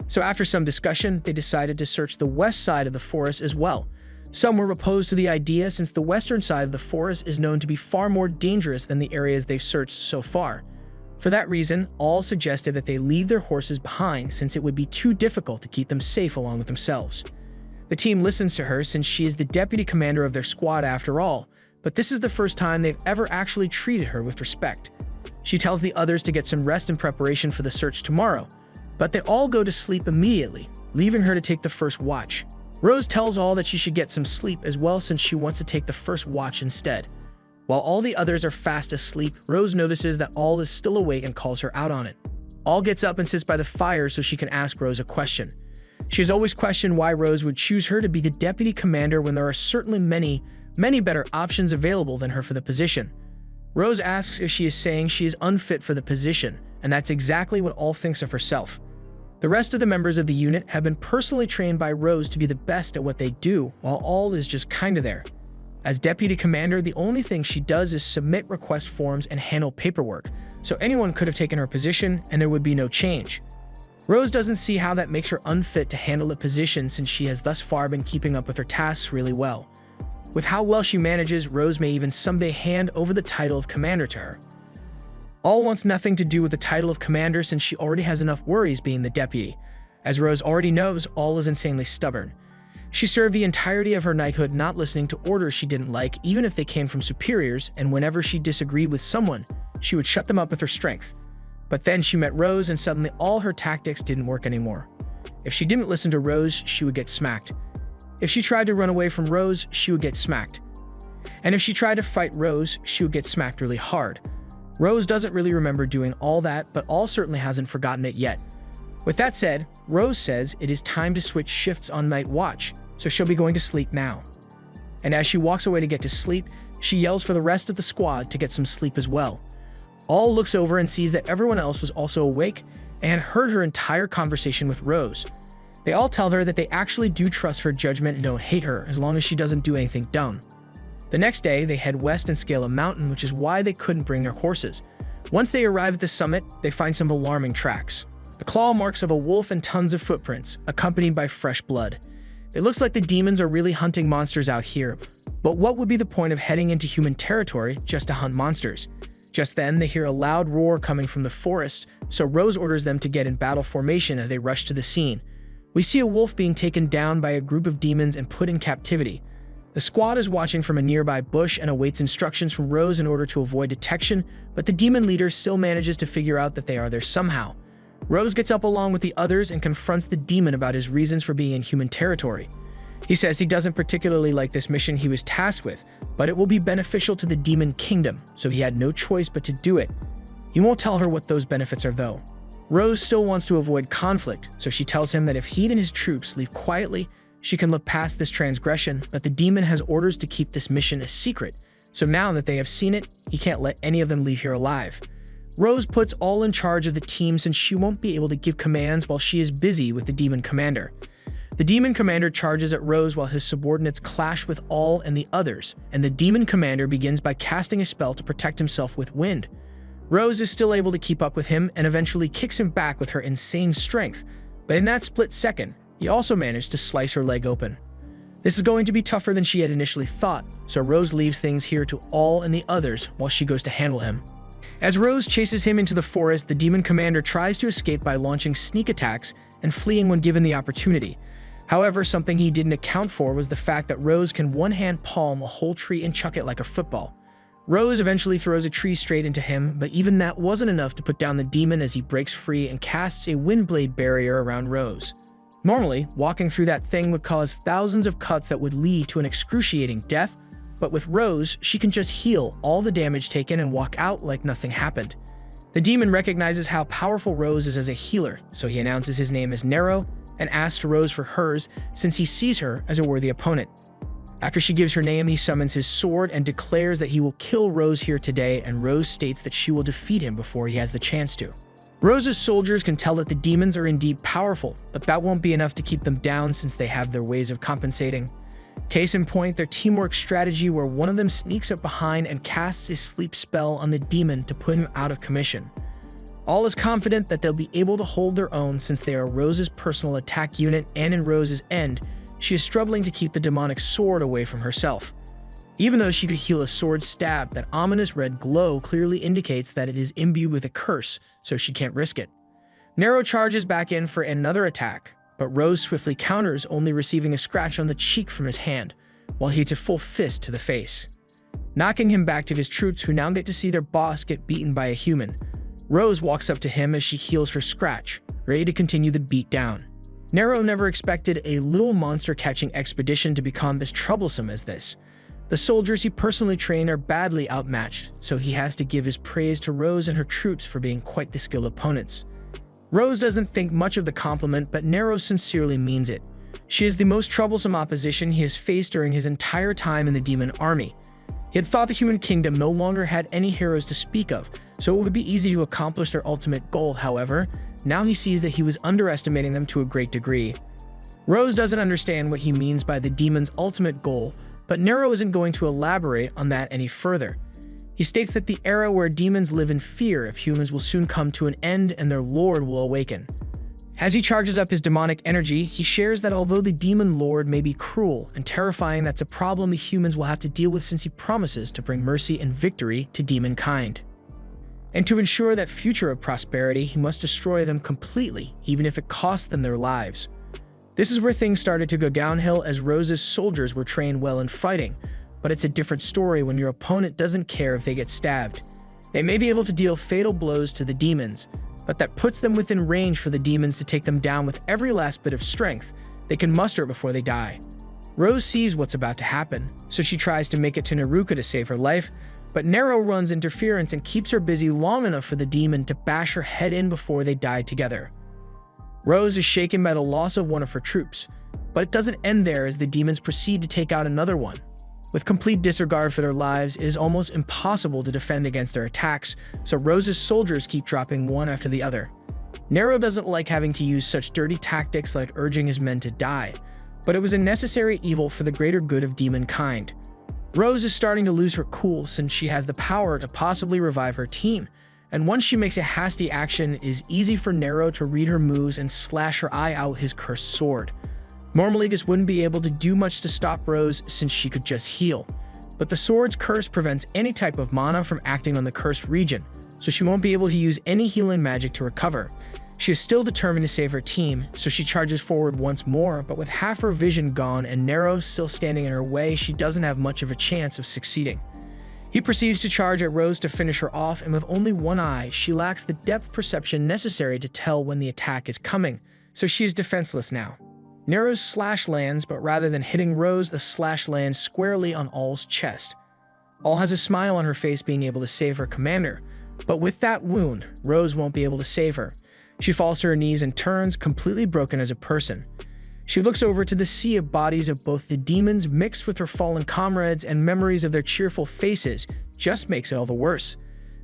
So after some discussion, they decided to search the west side of the forest as well. Some were opposed to the idea since the western side of the forest is known to be far more dangerous than the areas they've searched so far. For that reason, all suggested that they leave their horses behind since it would be too difficult to keep them safe along with themselves. The team listens to her since she is the deputy commander of their squad after all, but this is the first time they've ever actually treated her with respect. She tells the others to get some rest in preparation for the search tomorrow, but they all go to sleep immediately, leaving her to take the first watch. Rose tells All that she should get some sleep as well since she wants to take the first watch instead. While all the others are fast asleep, Rose notices that All is still awake and calls her out on it. All gets up and sits by the fire so she can ask Rose a question. She has always questioned why Rose would choose her to be the deputy commander when there are certainly many better options available than her for the position. Rose asks if she is saying she is unfit for the position, and that's exactly what All thinks of herself. The rest of the members of the unit have been personally trained by Rose to be the best at what they do, while All is just kinda there. As deputy commander, the only thing she does is submit request forms and handle paperwork, so anyone could have taken her position and there would be no change. Rose doesn't see how that makes her unfit to handle a position since she has thus far been keeping up with her tasks really well. With how well she manages, Rose may even someday hand over the title of commander to her. All wants nothing to do with the title of commander since she already has enough worries being the deputy. As Rose already knows, All is insanely stubborn. She served the entirety of her knighthood not listening to orders she didn't like, even if they came from superiors, and whenever she disagreed with someone, she would shut them up with her strength. But then she met Rose and suddenly all her tactics didn't work anymore. If she didn't listen to Rose, she would get smacked. If she tried to run away from Rose, she would get smacked. And if she tried to fight Rose, she would get smacked really hard. Rose doesn't really remember doing all that, but All certainly hasn't forgotten it yet. With that said, Rose says it is time to switch shifts on night watch, so she'll be going to sleep now. And as she walks away to get to sleep, she yells for the rest of the squad to get some sleep as well. All looks over and sees that everyone else was also awake and heard her entire conversation with Rose. They all tell her that they actually do trust her judgment and don't hate her as long as she doesn't do anything dumb. The next day, they head west and scale a mountain, which is why they couldn't bring their horses. Once they arrive at the summit, they find some alarming tracks. The claw marks of a wolf and tons of footprints, accompanied by fresh blood. It looks like the demons are really hunting monsters out here, but what would be the point of heading into human territory just to hunt monsters? Just then, they hear a loud roar coming from the forest, so Rose orders them to get in battle formation as they rush to the scene. We see a wolf being taken down by a group of demons and put in captivity. The squad is watching from a nearby bush and awaits instructions from Rose in order to avoid detection, but the demon leader still manages to figure out that they are there somehow. Rose gets up along with the others and confronts the demon about his reasons for being in human territory. He says he doesn't particularly like this mission he was tasked with, but it will be beneficial to the demon kingdom, so he had no choice but to do it. He won't tell her what those benefits are though. Rose still wants to avoid conflict, so she tells him that if he and his troops leave quietly, she can look past this transgression, but the demon has orders to keep this mission a secret, so now that they have seen it, he can't let any of them leave here alive. Rose puts all in charge of the team since she won't be able to give commands while she is busy with the demon commander. The demon commander charges at Rose while his subordinates clash with all and the others, and the demon commander begins by casting a spell to protect himself with wind. Rose is still able to keep up with him and eventually kicks him back with her insane strength, but in that split second, he also managed to slice her leg open. This is going to be tougher than she had initially thought, so Rose leaves things here to all and the others while she goes to handle him. As Rose chases him into the forest, the demon commander tries to escape by launching sneak attacks and fleeing when given the opportunity. However, something he didn't account for was the fact that Rose can one-hand palm a whole tree and chuck it like a football. Rose eventually throws a tree straight into him, but even that wasn't enough to put down the demon as he breaks free and casts a windblade barrier around Rose. Normally, walking through that thing would cause thousands of cuts that would lead to an excruciating death, but with Rose, she can just heal all the damage taken and walk out like nothing happened. The demon recognizes how powerful Rose is as a healer, so he announces his name as Nero and asks Rose for hers since he sees her as a worthy opponent. After she gives her name, he summons his sword and declares that he will kill Rose here today, and Rose states that she will defeat him before he has the chance to. Rose's soldiers can tell that the demons are indeed powerful, but that won't be enough to keep them down since they have their ways of compensating. Case in point, their teamwork strategy where one of them sneaks up behind and casts a sleep spell on the demon to put him out of commission. All is confident that they'll be able to hold their own since they are Rose's personal attack unit, and in Rose's end, she is struggling to keep the demonic sword away from herself. Even though she could heal a sword stab, that ominous red glow clearly indicates that it is imbued with a curse, so she can't risk it. Nero charges back in for another attack, but Rose swiftly counters, only receiving a scratch on the cheek from his hand, while he hits a full fist to the face, knocking him back to his troops, who now get to see their boss get beaten by a human. Rose walks up to him as she heals her scratch, ready to continue the beatdown. Nero never expected a little monster-catching expedition to become as troublesome as this. The soldiers he personally trained are badly outmatched, so he has to give his praise to Rose and her troops for being quite the skilled opponents. Rose doesn't think much of the compliment, but Nero sincerely means it. She is the most troublesome opposition he has faced during his entire time in the demon army. He had thought the human kingdom no longer had any heroes to speak of, so it would be easy to accomplish their ultimate goal. However, now he sees that he was underestimating them to a great degree. Rose doesn't understand what he means by the demon's ultimate goal, but Nero isn't going to elaborate on that any further. He states that the era where demons live in fear of humans will soon come to an end and their lord will awaken. As he charges up his demonic energy, he shares that although the demon lord may be cruel and terrifying, that's a problem the humans will have to deal with since he promises to bring mercy and victory to demon kind. And to ensure that future of prosperity, he must destroy them completely, even if it costs them their lives. This is where things started to go downhill, as Rose's soldiers were trained well in fighting, but it's a different story when your opponent doesn't care if they get stabbed. They may be able to deal fatal blows to the demons, but that puts them within range for the demons to take them down with every last bit of strength they can muster before they die. Rose sees what's about to happen, so she tries to make it to Naruka to save her life, but Nero runs interference and keeps her busy long enough for the demon to bash her head in before they die together. Rose is shaken by the loss of one of her troops, but it doesn't end there as the demons proceed to take out another one. With complete disregard for their lives, it is almost impossible to defend against their attacks, so Rose's soldiers keep dropping one after the other. Nero doesn't like having to use such dirty tactics like urging his men to die, but it was a necessary evil for the greater good of demon kind. Rose is starting to lose her cool since she has the power to possibly revive her team, and once she makes a hasty action, it is easy for Nero to read her moves and slash her eye out with his cursed sword. Normally, this wouldn't be able to do much to stop Rose since she could just heal, but the sword's curse prevents any type of mana from acting on the cursed region, so she won't be able to use any healing magic to recover. She is still determined to save her team, so she charges forward once more, but with half her vision gone and Nero still standing in her way, she doesn't have much of a chance of succeeding. He proceeds to charge at Rose to finish her off, and with only one eye, she lacks the depth perception necessary to tell when the attack is coming, so she is defenseless now. Nero's slash lands, but rather than hitting Rose, the slash lands squarely on All's chest. All has a smile on her face, being able to save her commander, But with that wound, Rose won't be able to save her. She falls to her knees and turns, completely broken as a person. She looks over to the sea of bodies of both the demons mixed with her fallen comrades, and memories of their cheerful faces just makes it all the worse.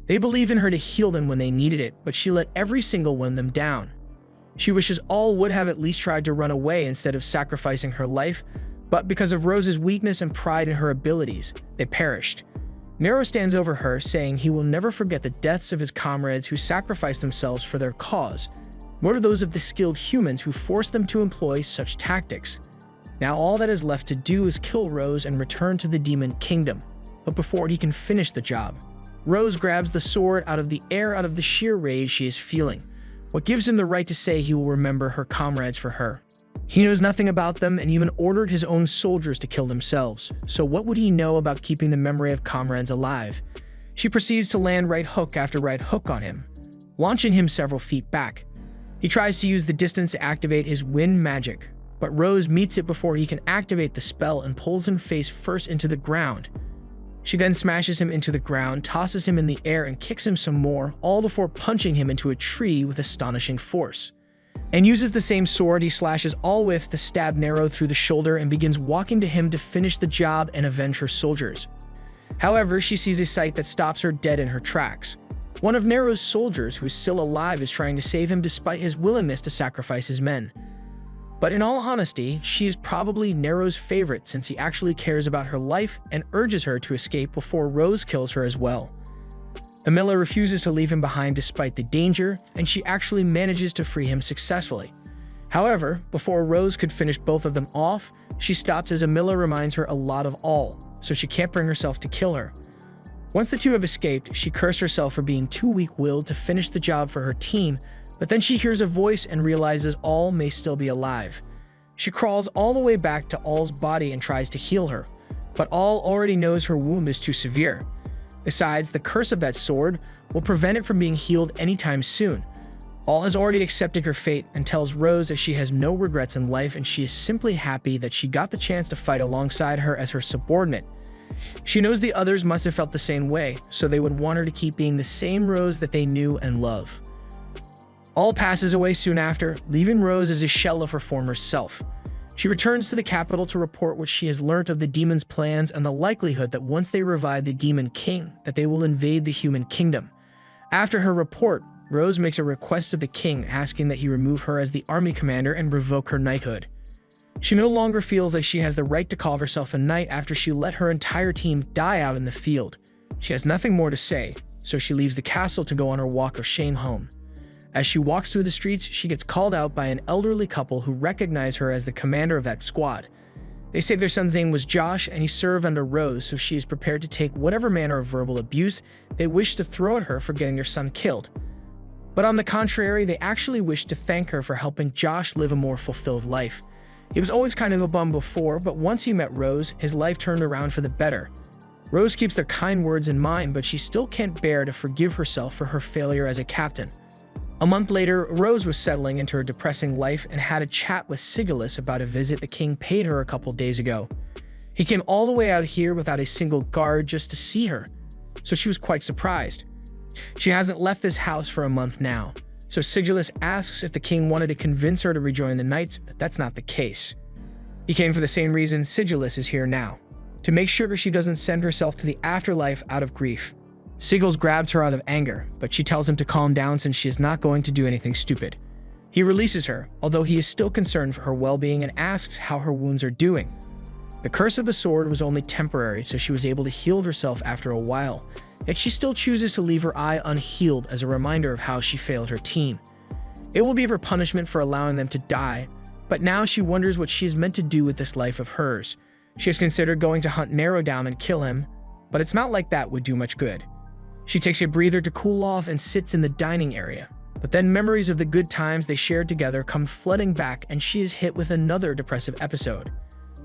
They believed in her to heal them when they needed it, but she let every single one of them down. She wishes all would have at least tried to run away instead of sacrificing her life, but because of Rose's weakness and pride in her abilities, they perished. Nero stands over her, saying he will never forget the deaths of his comrades who sacrificed themselves for their cause, nor those of the skilled humans who forced them to employ such tactics. Now all that is left to do is kill Rose and return to the demon kingdom. But before he can finish the job, Rose grabs the sword out of the air out of the sheer rage she is feeling, what gives him the right to say he will remember her comrades for her. He knows nothing about them and even ordered his own soldiers to kill themselves, so what would he know about keeping the memory of comrades alive? She proceeds to land right hook after right hook on him, launching him several feet back. He tries to use the distance to activate his wind magic, but Rose meets it before he can activate the spell and pulls him face first into the ground. She then smashes him into the ground, tosses him in the air, and kicks him some more, all before punching him into a tree with astonishing force. And uses the same sword he slashes all with to stab Nero through the shoulder and begins walking to him to finish the job and avenge her soldiers. However, she sees a sight that stops her dead in her tracks. One of Nero's soldiers, who is still alive, is trying to save him despite his willingness to sacrifice his men. But in all honesty, she is probably Nero's favorite since he actually cares about her life and urges her to escape before Rose kills her as well. Amila refuses to leave him behind despite the danger, and she actually manages to free him successfully. However, before Rose could finish both of them off, she stops as Amila reminds her a lot of all, so she can't bring herself to kill her. Once the two have escaped, she cursed herself for being too weak-willed to finish the job for her team, but then she hears a voice and realizes All may still be alive. She crawls all the way back to All's body and tries to heal her, but All already knows her wound is too severe. Besides, the curse of that sword will prevent it from being healed anytime soon. All has already accepted her fate and tells Rose that she has no regrets in life and she is simply happy that she got the chance to fight alongside her as her subordinate. She knows the others must have felt the same way, so they would want her to keep being the same Rose that they knew and love. All passes away soon after, leaving Rose as a shell of her former self. She returns to the capital to report what she has learnt of the demon's plans and the likelihood that once they revive the demon king, that they will invade the human kingdom. After her report, Rose makes a request of the king asking that he remove her as the army commander and revoke her knighthood. She no longer feels like she has the right to call herself a knight after she let her entire team die out in the field. She has nothing more to say, so she leaves the castle to go on her walk of shame home. As she walks through the streets, she gets called out by an elderly couple who recognize her as the commander of that squad. They say their son's name was Josh and he served under Rose, so she is prepared to take whatever manner of verbal abuse they wish to throw at her for getting their son killed. But on the contrary, they actually wish to thank her for helping Josh live a more fulfilled life. He was always kind of a bum before, but once he met Rose, his life turned around for the better. Rose keeps their kind words in mind, but she still can't bear to forgive herself for her failure as a captain. A month later, Rose was settling into her depressing life and had a chat with Sigillus about a visit the king paid her a couple days ago. He came all the way out here without a single guard just to see her, so she was quite surprised. She hasn't left this house for a month now, so Sigillus asks if the king wanted to convince her to rejoin the knights, but that's not the case. He came for the same reason Sigillus is here now, to make sure she doesn't send herself to the afterlife out of grief. Sigillus grabs her out of anger, but she tells him to calm down since she is not going to do anything stupid. He releases her, although he is still concerned for her well-being and asks how her wounds are doing. The curse of the sword was only temporary, so she was able to heal herself after a while, yet she still chooses to leave her eye unhealed as a reminder of how she failed her team. It will be her punishment for allowing them to die, but now she wonders what she is meant to do with this life of hers. She has considered going to hunt Nero down and kill him, but it's not like that would do much good. She takes a breather to cool off and sits in the dining area. But then memories of the good times they shared together come flooding back and she is hit with another depressive episode.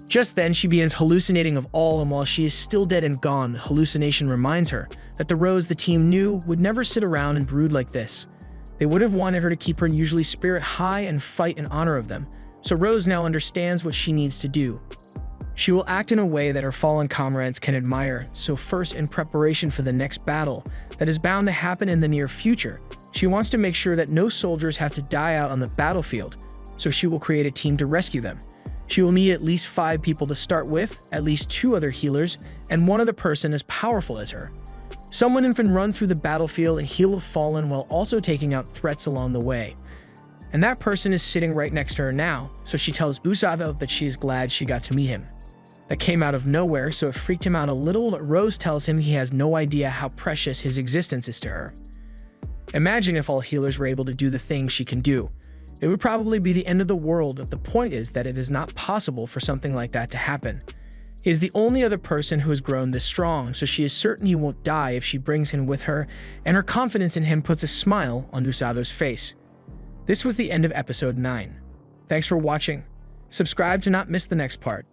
Just then, she begins hallucinating of All, and while she is still dead and gone, the hallucination reminds her that the Rose the team knew would never sit around and brood like this. They would have wanted her to keep her usually spirit high and fight in honor of them, so Rose now understands what she needs to do. She will act in a way that her fallen comrades can admire, so first, in preparation for the next battle that is bound to happen in the near future, she wants to make sure that no soldiers have to die out on the battlefield, so she will create a team to rescue them. She will need at least 5 people to start with, at least 2 other healers, and one other person as powerful as her. Someone who can run through the battlefield and heal the fallen while also taking out threats along the way. And that person is sitting right next to her now, so she tells Usato that she is glad she got to meet him. That came out of nowhere, so it freaked him out a little, but Rose tells him he has no idea how precious his existence is to her. Imagine if all healers were able to do the things she can do. It would probably be the end of the world, but the point is that it is not possible for something like that to happen. He is the only other person who has grown this strong, so she is certain he won't die if she brings him with her, and her confidence in him puts a smile on Usato's face. This was the end of episode 9. Thanks for watching. Subscribe to not miss the next part.